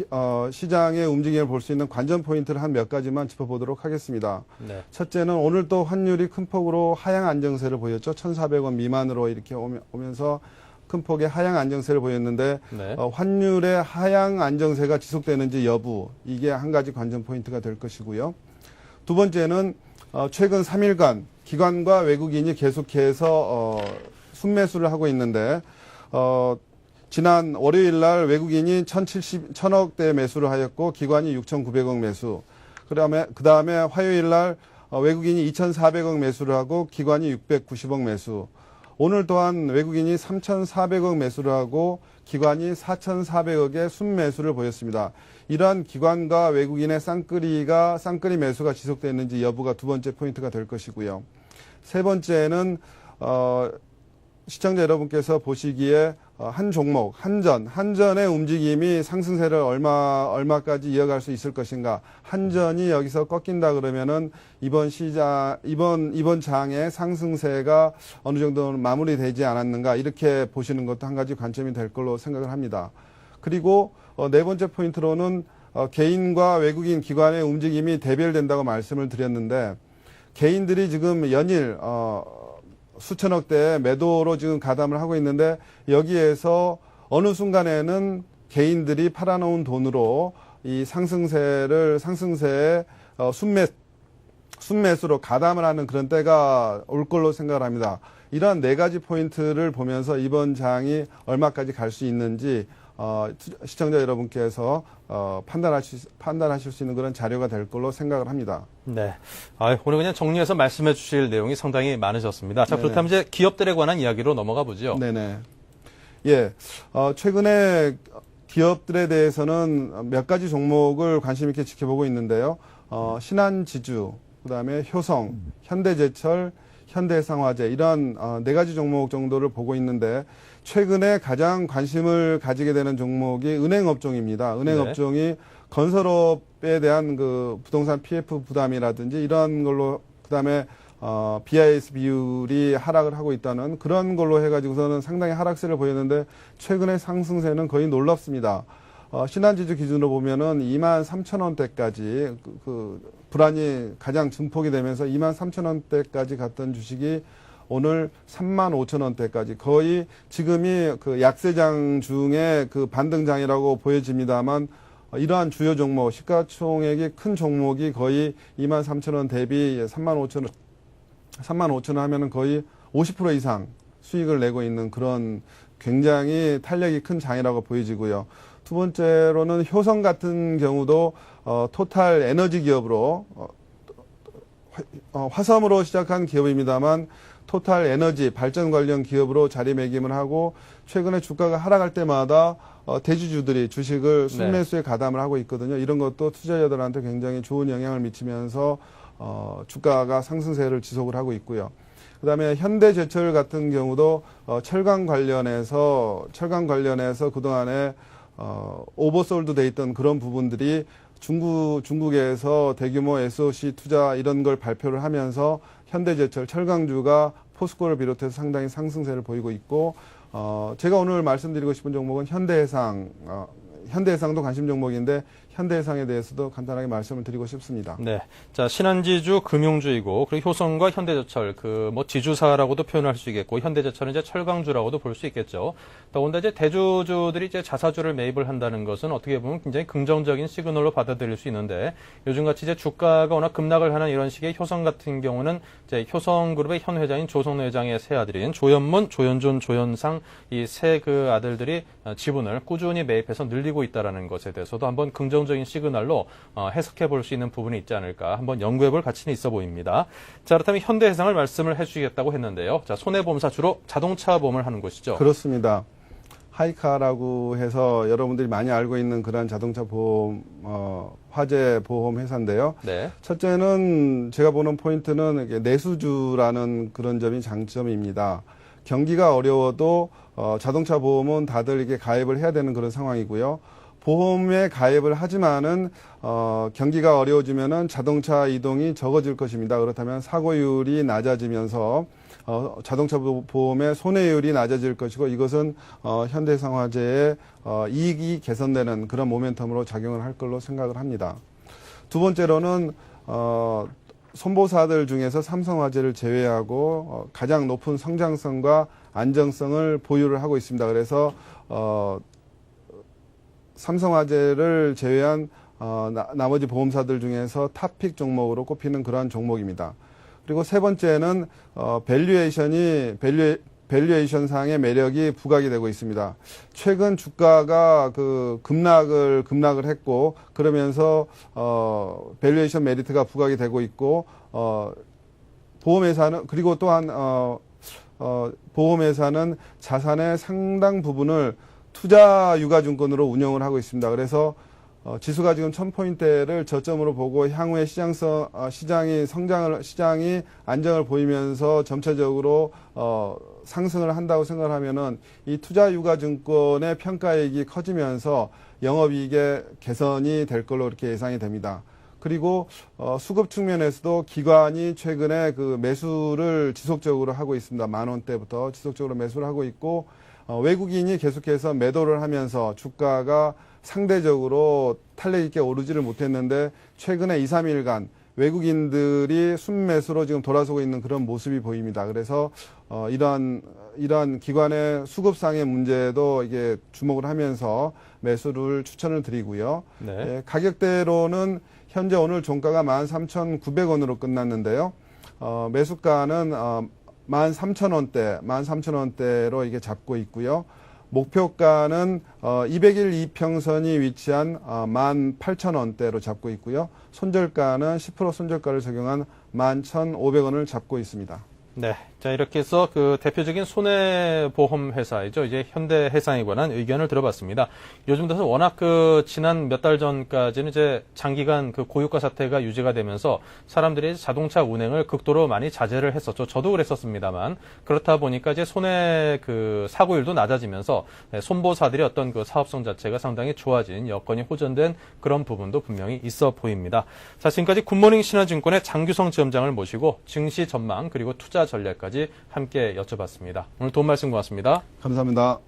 S9: 시장의 움직임을 볼 수 있는 관전 포인트를 한 몇 가지만 짚어보도록 하겠습니다. 첫째는 오늘 또 환율이 큰 폭으로 하향 안정세를 보였죠. 1,400원 미만으로 이렇게 오면서 큰 폭의 하향 안정세를 보였는데 환율의 하향 안정세가 지속되는지 여부, 이게 한 가지 관전 포인트가 될 것이고요. 두 번째는 최근 3일간 기관과 외국인이 계속해서 순매수를 하고 있는데 지난 월요일 날 외국인이 1,070억대 매수를 하였고 기관이 6,900억 매수. 그다음에 화요일 날 외국인이 2,400억 매수를 하고 기관이 690억 매수. 오늘 또한 외국인이 3,400억 매수를 하고 기관이 4,400억의 순매수를 보였습니다. 이러한 기관과 외국인의 쌍끌이 매수가 지속됐는지 여부가 두 번째 포인트가 될 것이고요. 세 번째는 시청자 여러분께서 보시기에 한 종목, 한전의 움직임이 상승세를 얼마까지 이어갈 수 있을 것인가. 한전이 여기서 꺾인다 그러면은 이번 장의 상승세가 어느 정도 마무리되지 않았는가 이렇게 보시는 것도 한 가지 관점이 될 걸로 생각을 합니다. 그리고 네 번째 포인트로는 개인과 외국인 기관의 움직임이 대별된다고 말씀을 드렸는데 개인들이 지금 연일 수천억 대의 매도로 지금 가담을 하고 있는데 여기에서 어느 순간에는 개인들이 팔아놓은 돈으로 이 상승세의 순매수로 가담을 하는 그런 때가 올 걸로 생각을 합니다. 이러한 네 가지 포인트를 보면서 이번 장이 얼마까지 갈 수 있는지 시청자 여러분께서 판단하실 수 있는 그런 자료가 될 걸로 생각을 합니다.
S1: 네. 오늘 그냥 정리해서 말씀해 주실 내용이 상당히 많으셨습니다. 자, 그렇다면 이제 기업들에 관한 이야기로 넘어가 보죠.
S9: 네네. 예. 최근에 기업들에 대해서는 몇 가지 종목을 관심 있게 지켜보고 있는데요. 신한지주, 그 다음에 효성, 현대제철, 현대해상화재 이런 네 가지 종목 정도를 보고 있는데 최근에 가장 관심을 가지게 되는 종목이 은행업종입니다. 은행업종이 건설업에 대한 그 부동산 PF 부담이라든지 이런 걸로 그다음에 BIS 비율이 하락을 하고 있다는 그런 걸로 해가지고서는 상당히 하락세를 보였는데 최근의 상승세는 거의 놀랍습니다. 신한지주 기준으로 보면은 23,000원대까지 그 불안이 가장 증폭이 되면서 23,000원대까지 갔던 주식이 오늘 35,000원대까지 거의 지금이 그 약세장 중에 그 반등장이라고 보여집니다만 이러한 주요 종목 시가총액이 큰 종목이 거의 23,000원 대비 35,000원 하면은 거의 50% 이상 수익을 내고 있는 그런 굉장히 탄력이 큰 장이라고 보여지고요. 두 번째로는 효성 같은 경우도 토탈 에너지 기업으로 화섬으로 시작한 기업입니다만 토탈 에너지 발전 관련 기업으로 자리매김을 하고 최근에 주가가 하락할 때마다 대주주들이 주식을 순매수에 가담을 하고 있거든요. 이런 것도 투자자들한테 굉장히 좋은 영향을 미치면서 주가가 상승세를 지속을 하고 있고요. 그다음에 현대제철 같은 경우도 철강 관련해서 그동안에 오버솔드 돼 있던 그런 부분들이 중국에서 대규모 SOC 투자 이런 걸 발표를 하면서 현대제철 철강주가 포스코를 비롯해서 상당히 상승세를 보이고 있고 제가 오늘 말씀드리고 싶은 종목은 현대해상도 관심 종목인데 현대해상에 대해서도 간단하게 말씀을 드리고 싶습니다.
S1: 네. 자, 신한지주 금융주이고, 그리고 효성과 현대제철, 지주사라고도 표현할 수 있겠고, 현대제철은 이제 철강주라고도 볼 수 있겠죠. 더군다나 이제 대주주들이 이제 자사주를 매입을 한다는 것은 어떻게 보면 굉장히 긍정적인 시그널로 받아들일 수 있는데, 요즘같이 이제 주가가 워낙 급락을 하는 이런 식의 효성 같은 경우는 이제 효성그룹의 현 회장인 조성래 회장의 세 아들인 조현문, 조현준, 조현상 이 세 그 아들들이 지분을 꾸준히 매입해서 늘리고 있다는 것에 대해서도 한번 긍정적인 시그널로 해석해 볼 수 있는 부분이 있지 않을까 한번 연구해 볼 가치는 있어 보입니다. 자, 그렇다면 현대해상을 말씀을 해 주시겠다고 했는데요. 자, 손해보험사 주로 자동차 보험을 하는 곳이죠.
S9: 그렇습니다. 하이카라고 해서 여러분들이 많이 알고 있는 그런 자동차 보험, 화재 보험 회사인데요.
S1: 네.
S9: 첫째는 제가 보는 포인트는 내수주라는 그런 점이 장점입니다. 경기가 어려워도 자동차 보험은 다들 이게 가입을 해야 되는 그런 상황이고요. 보험에 가입을 하지만은 경기가 어려워지면은 자동차 이동이 적어질 것입니다. 그렇다면 사고율이 낮아지면서 자동차 보험의 손해율이 낮아질 것이고 이것은 현대해상화재의 이익이 개선되는 그런 모멘텀으로 작용을 할 걸로 생각을 합니다. 두 번째로는 손보사들 중에서 삼성화재를 제외하고 가장 높은 성장성과 안정성을 보유를 하고 있습니다. 그래서 삼성화재를 제외한 나머지 보험사들 중에서 탑픽 종목으로 꼽히는 그러한 종목입니다. 그리고 세 번째는 밸류에이션상의 매력이 부각이 되고 있습니다. 최근 주가가 급락을 했고 그러면서 밸류에이션 메리트가 부각이 되고 있고 보험회사는 그리고 또한 보험회사는 자산의 상당 부분을 투자 유가증권으로 운영을 하고 있습니다. 그래서 지수가 지금 1000포인트를 저점으로 보고 향후에 시장이 안정을 보이면서 점차적으로 상승을 한다고 생각을 하면은 이 투자 유가증권의 평가액이 커지면서 영업이익의 개선이 될 걸로 이렇게 예상이 됩니다. 그리고 수급 측면에서도 기관이 최근에 그 매수를 지속적으로 하고 있습니다. 10,000원대부터 지속적으로 매수를 하고 있고 외국인이 계속해서 매도를 하면서 주가가 상대적으로 탄력 있게 오르지를 못했는데 최근에 2, 3일간 외국인들이 순매수로 지금 돌아서고 있는 그런 모습이 보입니다. 그래서 이러한 기관의 수급상의 문제도 이게 주목을 하면서 매수를 추천을 드리고요.
S1: 네.
S9: 예, 가격대로는 현재 오늘 종가가 13,900원으로 끝났는데요. 매수가는 13,000원대로 이게 잡고 있고요. 목표가는 200일 이평선이 위치한 18,000원대로 잡고 있고요. 손절가는 10% 손절가를 적용한 11,500원을 잡고 있습니다.
S1: 네. 자, 이렇게 해서 그 대표적인 손해보험 회사이죠. 이제 현대해상에 관한 의견을 들어봤습니다. 요즘 들어서 워낙 지난 몇 달 전까지는 이제 장기간 고유가 사태가 유지가 되면서 사람들이 자동차 운행을 극도로 많이 자제를 했었죠. 저도 그랬었습니다만. 그렇다 보니까 이제 손해 사고율도 낮아지면서 손보사들의 어떤 사업성 자체가 상당히 좋아진 여건이 호전된 그런 부분도 분명히 있어 보입니다. 자, 지금까지 굿모닝 신한증권의 장규성 지점장을 모시고 증시 전망 그리고 투자 전략까지 함께 여쭤봤습니다. 오늘 도움 말씀 고맙습니다.
S9: 감사합니다.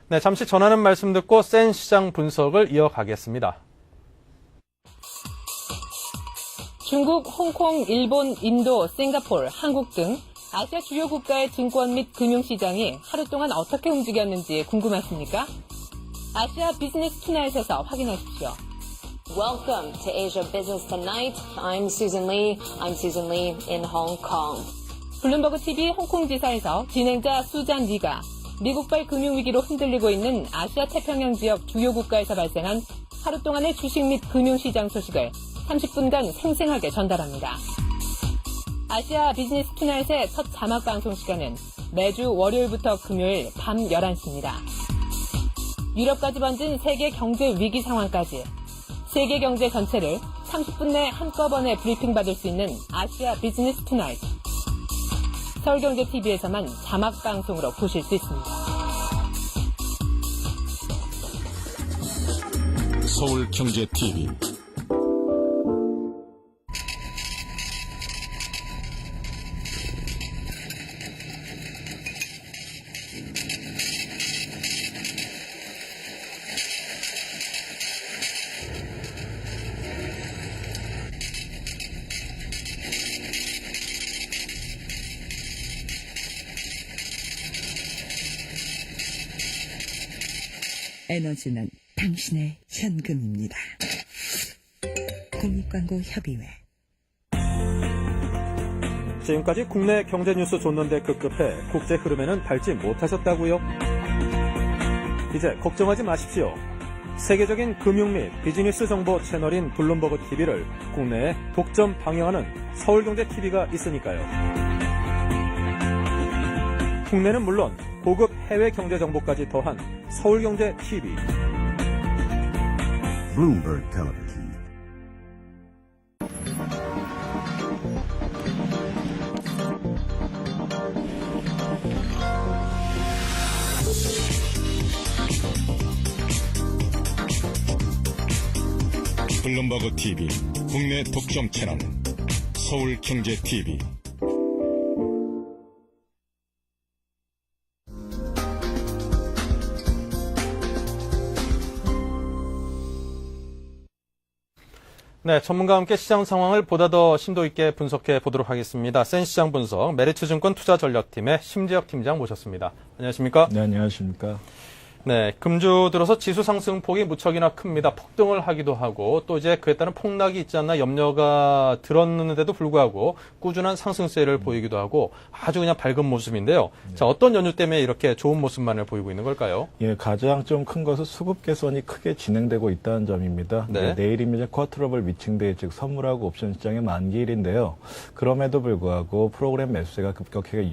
S1: 네, 잠시 전하는 말씀 듣고 센 시장 분석을 이어가겠습니다.
S6: 중국, 홍콩, 일본, 인도, 싱가포르, 한국 등 아시아 주요 국가의 증권 및 금융시장이 하루 동안 어떻게 움직였는지 궁금하십니까? 아시아 비즈니스 투나잇에서 확인하십시오.
S7: Welcome to Asia Business Tonight. I'm Susan Lee. I'm Susan Lee in Hong Kong.
S6: 블룸버그 TV 홍콩지사에서 진행자 수잔 리가 미국발 금융위기로 흔들리고 있는 아시아 태평양 지역 주요 국가에서 발생한 하루 동안의 주식 및 금융시장 소식을 30분간 생생하게 전달합니다. 아시아 비즈니스 투나잇의 첫 자막 방송 시간은 매주 월요일부터 금요일 밤 11시입니다. 유럽까지 번진 세계 경제 위기 상황까지 세계 경제 전체를 30분 내 한꺼번에 브리핑 받을 수 있는 아시아 비즈니스 투나잇. 서울경제TV에서만 자막 방송으로 보실 수 있습니다.
S8: 서울경제TV
S10: 에너지는 당신의 현금입니다. 공익광고협의회.
S1: 지금까지 국내 경제 뉴스 줬는데 급급해 국제 흐름에는 밟지 못하셨다고요? 이제 걱정하지 마십시오. 세계적인 금융 및 비즈니스 정보 채널인 블룸버그 TV를 국내에 독점 방영하는 서울경제TV가 있으니까요. 국내는 물론 고급 해외 경제 정보까지 더한 서울경제TV.
S8: Bloomberg Television. 블룸버그 TV 국내 독점 채널 서울경제TV.
S1: 네, 전문가와 함께 시장 상황을 보다 더 심도 있게 분석해 보도록 하겠습니다. 센 시장 분석 메리츠증권 투자전략팀의 심지혁 팀장 모셨습니다. 안녕하십니까?
S11: 네, 안녕하십니까?
S1: 네, 금주 들어서 지수 상승폭이 무척이나 큽니다. 폭등을 하기도 하고 또 이제 그에 따른 폭락이 있지 않나 염려가 들었는데도 불구하고 꾸준한 상승세를 보이기도 하고 아주 그냥 밝은 모습인데요. 자, 어떤 연유 때문에 이렇게 좋은 모습만을 보이고 있는 걸까요?
S11: 예, 가장 좀 큰 것은 수급 개선이 크게 진행되고 있다는 점입니다.
S1: 네.
S11: 내일이면 이제 쿼터러블 위칭데이, 즉 선물하고 옵션 시장의 만기일인데요. 그럼에도 불구하고 프로그램 매수세가 급격하게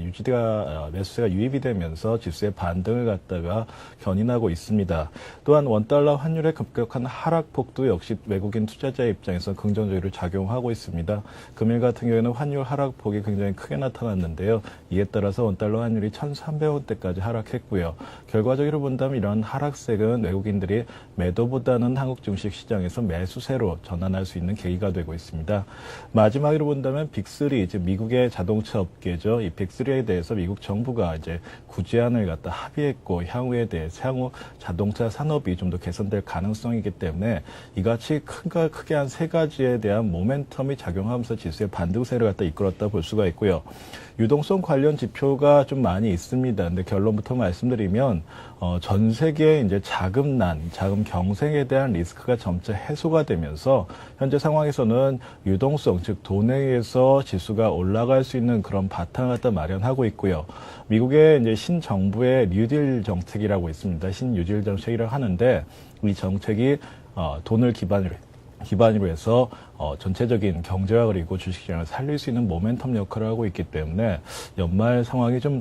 S11: 매수세가 유입이 되면서 지수의 반등을 갖다가 견인하고 있습니다. 또한 원달러 환율의 급격한 하락폭도 역시 외국인 투자자의 입장에서 긍정적으로 작용하고 있습니다. 금일 같은 경우에는 환율 하락폭이 굉장히 크게 나타났는데요. 이에 따라서 원달러 환율이 1,300원대까지 하락했고요. 결과적으로 본다면 이런 하락세는 외국인들이 매도보다는 한국 증시 시장에서 매수세로 전환할 수 있는 계기가 되고 있습니다. 마지막으로 본다면 빅3, 즉 미국의 자동차 업계죠. 이 빅3에 대해서 미국 정부가 이제 구제안을 갖다 합의했고 향후에 대해서 향후 자동차 산업이 좀 더 개선될 가능성이기 때문에 이같이 크게 한 세 가지에 대한 모멘텀이 작용하면서 지수의 반등세를 갖다 이끌었다 볼 수가 있고요. 유동성 관련 지표가 좀 많이 있습니다. 근데 결론부터 말씀드리면 전 세계의 이제 자금 경색에 대한 리스크가 점차 해소가 되면서 현재 상황에서는 유동성, 즉 돈에 의해서 지수가 올라갈 수 있는 그런 바탕을 갖다 마련하고 있고요. 미국의 이제 신정부의 뉴딜 정책이라고 있습니다. 신뉴딜 정책이라고 하는데 이 정책이 돈을 기반으로 해서 전체적인 경제와 그리고 주식시장을 살릴 수 있는 모멘텀 역할을 하고 있기 때문에 연말 상황이 좀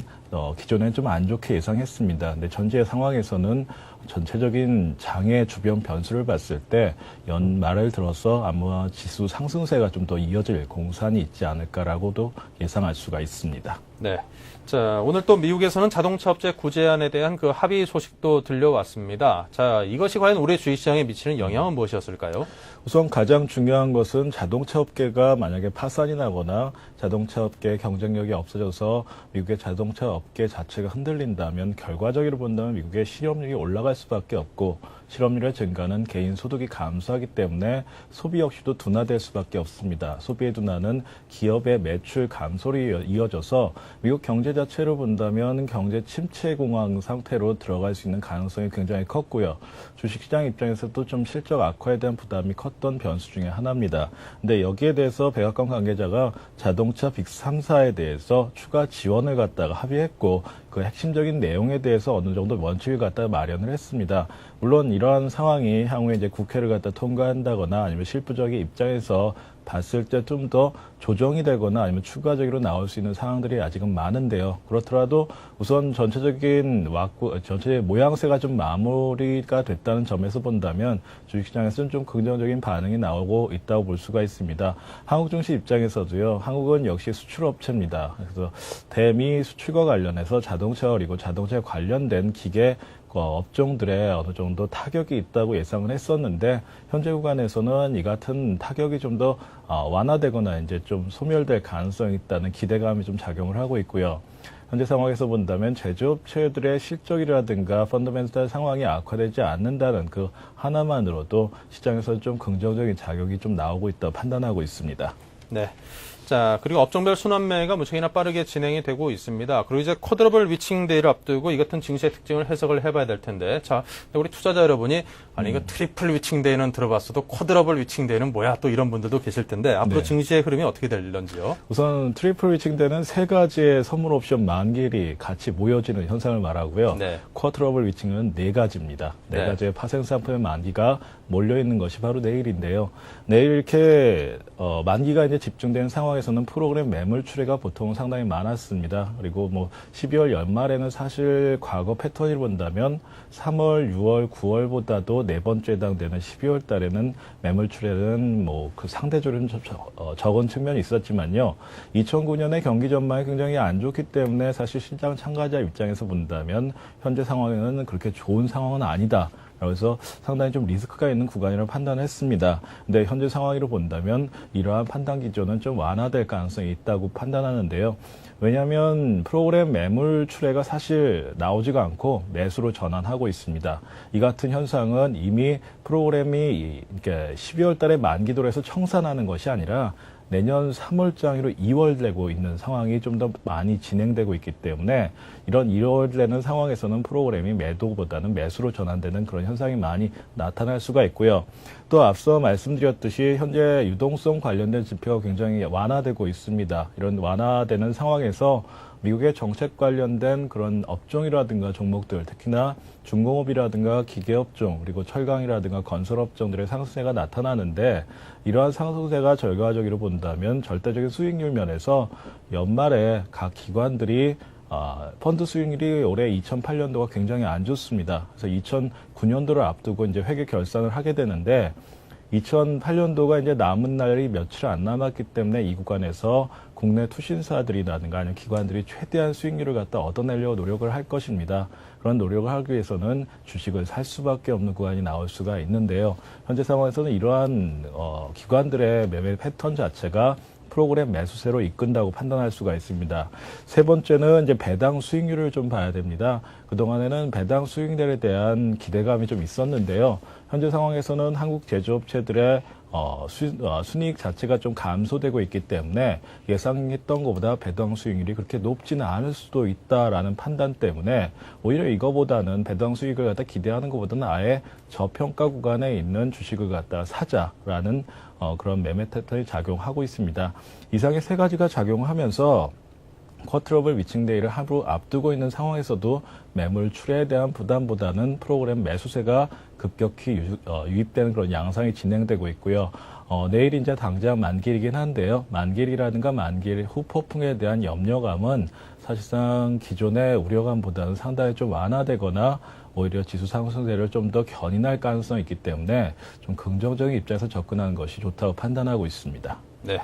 S11: 기존에 좀 안 좋게 예상했습니다. 근데 전체 상황에서는 전체적인 장의 주변 변수를 봤을 때 연말을 들어서 아마 지수 상승세가 좀 더 이어질 공산이 있지 않을까라고도 예상할 수가 있습니다.
S1: 네. 자, 오늘 또 미국에서는 자동차 업체 구제안에 대한 그 합의 소식도 들려왔습니다. 자, 이것이 과연 우리 주식시장에 미치는 영향은 무엇이었을까요?
S11: 우선 가장 중요한 것은 자동차 업계가 만약에 파산이 나거나 자동차 업계의 경쟁력이 없어져서 미국의 자동차 업계 자체가 흔들린다면 결과적으로 본다면 미국의 실업률이 올라갈 수밖에 없고 실업률의 증가는 개인 소득이 감소하기 때문에 소비 역시도 둔화될 수밖에 없습니다. 소비의 둔화는 기업의 매출 감소로 이어져서 미국 경제 자체로 본다면 경제 침체 공황 상태로 들어갈 수 있는 가능성이 굉장히 컸고요. 주식시장 입장에서도 좀 실적 악화에 대한 부담이 컸던 변수 중에 하나입니다. 근데 여기에 대해서 백악관 관계자가 자동차 빅 3사에 대해서 추가 지원을 갖다가 합의했고 그 핵심적인 내용에 대해서 어느 정도 원칙을 갖다 마련을 했습니다. 물론 이러한 상황이 향후에 이제 국회를 갖다 통과한다거나 아니면 실무적인 입장에서 봤을 때 좀 더 조정이 되거나 아니면 추가적으로 나올 수 있는 상황들이 아직은 많은데요. 그렇더라도 우선 전체 모양새가 좀 마무리가 됐다는 점에서 본다면 주식시장에서는 좀 긍정적인 반응이 나오고 있다고 볼 수가 있습니다. 한국 증시 입장에서도요. 한국은 역시 수출업체입니다. 그래서 대미 수출과 관련해서 자동차 그리고 자동차에 관련된 기계 업종들에 어느 정도 타격이 있다고 예상을 했었는데 현재 구간에서는 이 같은 타격이 좀 더 완화되거나 이제 좀 소멸될 가능성이 있다는 기대감이 좀 작용을 하고 있고요. 현재 상황에서 본다면 제조업체들의 실적이라든가 펀더멘탈 상황이 악화되지 않는다는 그 하나만으로도 시장에서 좀 긍정적인 자격이 좀 나오고 있다고 판단하고 있습니다.
S1: 네. 자, 그리고 업종별 순환매가 무척이나 빠르게 진행이 되고 있습니다. 그리고 이제 쿼드러블 위칭데이를 앞두고 이 같은 증시의 특징을 해석을 해봐야 될 텐데, 자, 우리 투자자 여러분이 아니 이거 트리플 위칭데이는 들어봤어도 쿼드러블 위칭데이는 뭐야? 또 이런 분들도 계실 텐데 앞으로
S11: 네.
S1: 증시의 흐름이 어떻게 될런지요?
S11: 우선 트리플 위칭되는 세 가지의 선물 옵션 만기일이 같이 모여지는 현상을 말하고요.
S1: 네.
S11: 쿼드러블 위칭은 네 가지입니다. 네 가지의 파생 상품의 만기가 몰려 있는 것이 바로 내일인데요. 내일 이렇게 만기가 이제 집중된 상황에서는 프로그램 매물 출회가 보통 상당히 많았습니다. 그리고 12월 연말에는 사실 과거 패턴을 본다면 3월, 6월, 9월보다도 네 번째 해당되는 12월 달에는 매물 출회는 그 상대적으로 적은 측면이 있었지만요. 2009년의 경기 전망이 굉장히 안 좋기 때문에 사실 시장 참가자 입장에서 본다면 현재 상황에는 그렇게 좋은 상황은 아니다. 그래서 상당히 좀 리스크가 있는 구간이라고 판단했습니다. 근데 현재 상황으로 본다면 이러한 판단 기조는 좀 완화될 가능성이 있다고 판단하는데요. 왜냐하면 프로그램 매물 출회가 사실 나오지가 않고 매수로 전환하고 있습니다. 이 같은 현상은 이미 프로그램이 12월 달에 만기도로 해서 청산하는 것이 아니라 내년 3월장으로 2월되고 있는 상황이 좀 더 많이 진행되고 있기 때문에 이런 2월되는 상황에서는 프로그램이 매도보다는 매수로 전환되는 그런 현상이 많이 나타날 수가 있고요. 또 앞서 말씀드렸듯이 현재 유동성 관련된 지표가 굉장히 완화되고 있습니다. 이런 완화되는 상황에서 미국의 정책 관련된 그런 업종이라든가 종목들, 특히나 중공업이라든가 기계업종, 그리고 철강이라든가 건설업종들의 상승세가 나타나는데 이러한 상승세가 결과적으로 본다면 절대적인 수익률 면에서 연말에 각 기관들이 펀드 수익률이 올해 2008년도가 굉장히 안 좋습니다. 그래서 2009년도를 앞두고 이제 회계 결산을 하게 되는데 2008년도가 이제 남은 날이 며칠 안 남았기 때문에 이 구간에서 국내 투신사들이라든가 아니면 기관들이 최대한 수익률을 갖다 얻어내려고 노력을 할 것입니다. 그런 노력을 하기 위해서는 주식을 살 수밖에 없는 구간이 나올 수가 있는데요. 현재 상황에서는 이러한 기관들의 매매 패턴 자체가 프로그램 매수세로 이끈다고 판단할 수가 있습니다. 세 번째는 이제 배당 수익률을 좀 봐야 됩니다. 그동안에는 배당 수익률에 대한 기대감이 좀 있었는데요. 현재 상황에서는 한국 제조업체들의 순이익 자체가 좀 감소되고 있기 때문에 예상했던 것보다 배당 수익률이 그렇게 높지는 않을 수도 있다라는 판단 때문에 오히려 이거보다는 배당 수익을 갖다 기대하는 것보다는 아예 저평가 구간에 있는 주식을 갖다 사자라는 그런 매매 패턴이 작용하고 있습니다. 이상의 세 가지가 작용하면서 쿼트러블 위칭데이를 하루 앞두고 있는 상황에서도 매물 출회에 대한 부담보다는 프로그램 매수세가 급격히 유입되는 그런 양상이 진행되고 있고요. 내일 이제 당장 만기일이긴 한데요. 만기일이라든가 만기일 후 폭풍에 대한 염려감은 사실상 기존의 우려감보다는 상당히 좀 완화되거나 오히려 지수 상승세를 좀 더 견인할 가능성이 있기 때문에 좀 긍정적인 입장에서 접근하는 것이 좋다고 판단하고 있습니다.
S1: 네.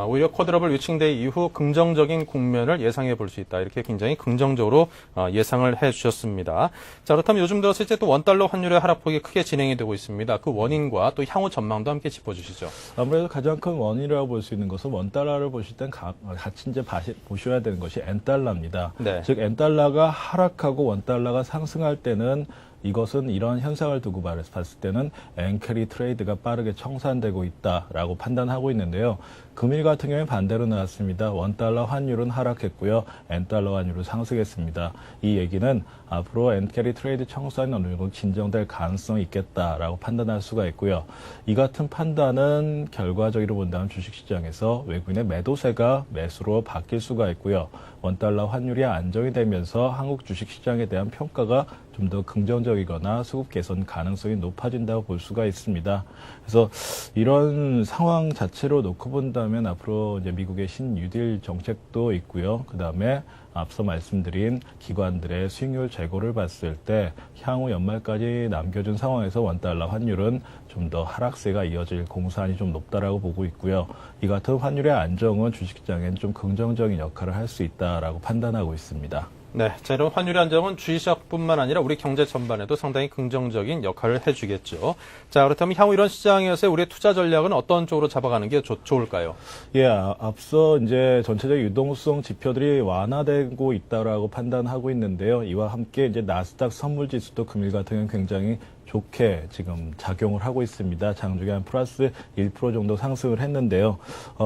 S1: 오히려 쿼드러블 위칭데이 이후 긍정적인 국면을 예상해 볼 수 있다. 이렇게 굉장히 긍정적으로 예상을 해 주셨습니다. 자, 그렇다면 요즘 들어서 이제 또 원달러 환율의 하락폭이 크게 진행이 되고 있습니다. 그 원인과 또 향후 전망도 함께 짚어주시죠.
S11: 아무래도 가장 큰 원인이라고 볼 수 있는 것은 원달러를 보실 땐 같이 이제 보셔야 되는 것이 엔달러입니다.
S1: 네.
S11: 즉 엔달러가 하락하고 원달러가 상승할 때는 이것은 이런 현상을 두고 봤을 때는 엔캐리 트레이드가 빠르게 청산되고 있다라고 판단하고 있는데요. 금일 같은 경우에 반대로 나왔습니다. 원달러 환율은 하락했고요. 엔달러 환율은 상승했습니다. 이 얘기는 앞으로 엔캐리 트레이드 청산이 어느 정도 진정될 가능성이 있겠다라고 판단할 수가 있고요. 이 같은 판단은 결과적으로 본다면 주식시장에서 외국인의 매도세가 매수로 바뀔 수가 있고요. 원달러 환율이 안정이 되면서 한국 주식시장에 대한 평가가 좀 더 긍정적이거나 수급 개선 가능성이 높아진다고 볼 수가 있습니다. 그래서 이런 상황 자체로 놓고 본다면 앞으로 이제 미국의 신뉴딜 정책도 있고요. 그 다음에 앞서 말씀드린 기관들의 수익률 재고를 봤을 때 향후 연말까지 남겨준 상황에서 원달러 환율은 좀 더 하락세가 이어질 공산이 좀 높다라고 보고 있고요. 이 같은 환율의 안정은 주식시장엔 좀 긍정적인 역할을 할 수 있다라고 판단하고 있습니다.
S1: 네, 자, 이런 환율의 안정은 주식시장뿐만 아니라 우리 경제 전반에도 상당히 긍정적인 역할을 해주겠죠. 자, 그렇다면 향후 이런 시장에서의 우리의 투자 전략은 어떤 쪽으로 잡아가는 게 좋을까요?
S11: 예, 앞서 이제 전체적 유동성 지표들이 완화되고 있다라고 판단하고 있는데요. 이와 함께 이제 나스닥 선물지수도 금일 같은 경우는 굉장히 좋게 지금 작용을 하고 있습니다. 장중에 한 플러스 1% 정도 상승을 했는데요.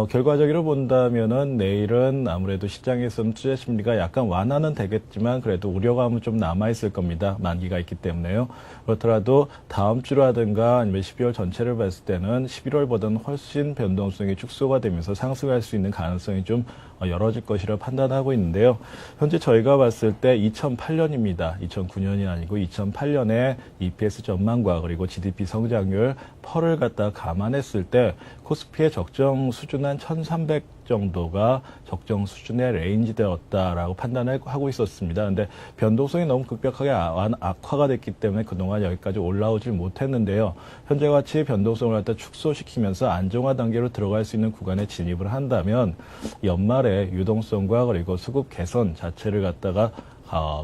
S11: 결과적으로 본다면은 내일은 아무래도 시장에서는 투자 심리가 약간 완화는 되겠지만 그래도 우려감은 좀 남아있을 겁니다. 만기가 있기 때문에요. 그렇더라도 다음 주라든가 아니면 12월 전체를 봤을 때는 11월보다는 훨씬 변동성이 축소가 되면서 상승할 수 있는 가능성이 좀 열어질 것이라 판단하고 있는데요. 현재 저희가 봤을 때 2008년입니다. 2009년이 아니고 2008년에 EPS 전망과 그리고 GDP 성장률 펄을 갖다 감안했을 때 코스피의 적정 수준 한 1300 정도가 적정 수준의 레인지되었다라고 판단을 하고 있었습니다. 그런데 변동성이 너무 급격하게 악화가 됐기 때문에 그동안 여기까지 올라오질 못했는데요. 현재 같이 변동성을 갖다 축소시키면서 안정화 단계로 들어갈 수 있는 구간에 진입을 한다면 연말에 유동성과 그리고 수급 개선 자체를 갖다가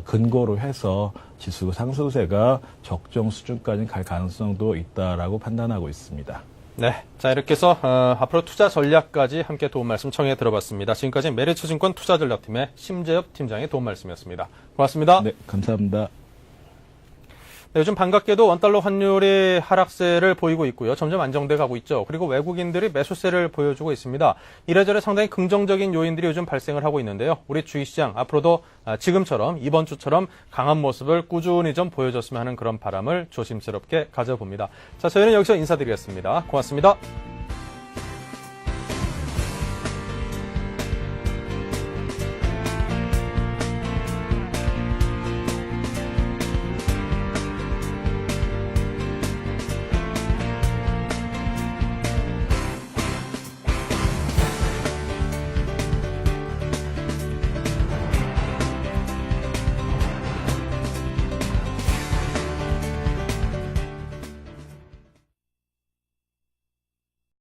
S11: 근거로 해서 지수 상승세가 적정 수준까지 갈 가능성도 있다라고 판단하고 있습니다.
S1: 네, 자 이렇게 해서 앞으로 투자 전략까지 함께 도움 말씀 청해 들어봤습니다. 지금까지 메리츠증권 투자전략팀의 심재엽 팀장의 도움 말씀이었습니다. 고맙습니다.
S11: 네, 감사합니다.
S1: 네, 요즘 반갑게도 원달러 환율이 하락세를 보이고 있고요. 점점 안정돼 가고 있죠. 그리고 외국인들이 매수세를 보여주고 있습니다. 이래저래 상당히 긍정적인 요인들이 요즘 발생을 하고 있는데요. 우리 주식시장 앞으로도 지금처럼 이번 주처럼 강한 모습을 꾸준히 좀 보여줬으면 하는 그런 바람을 조심스럽게 가져봅니다. 자, 저희는 여기서 인사드리겠습니다. 고맙습니다.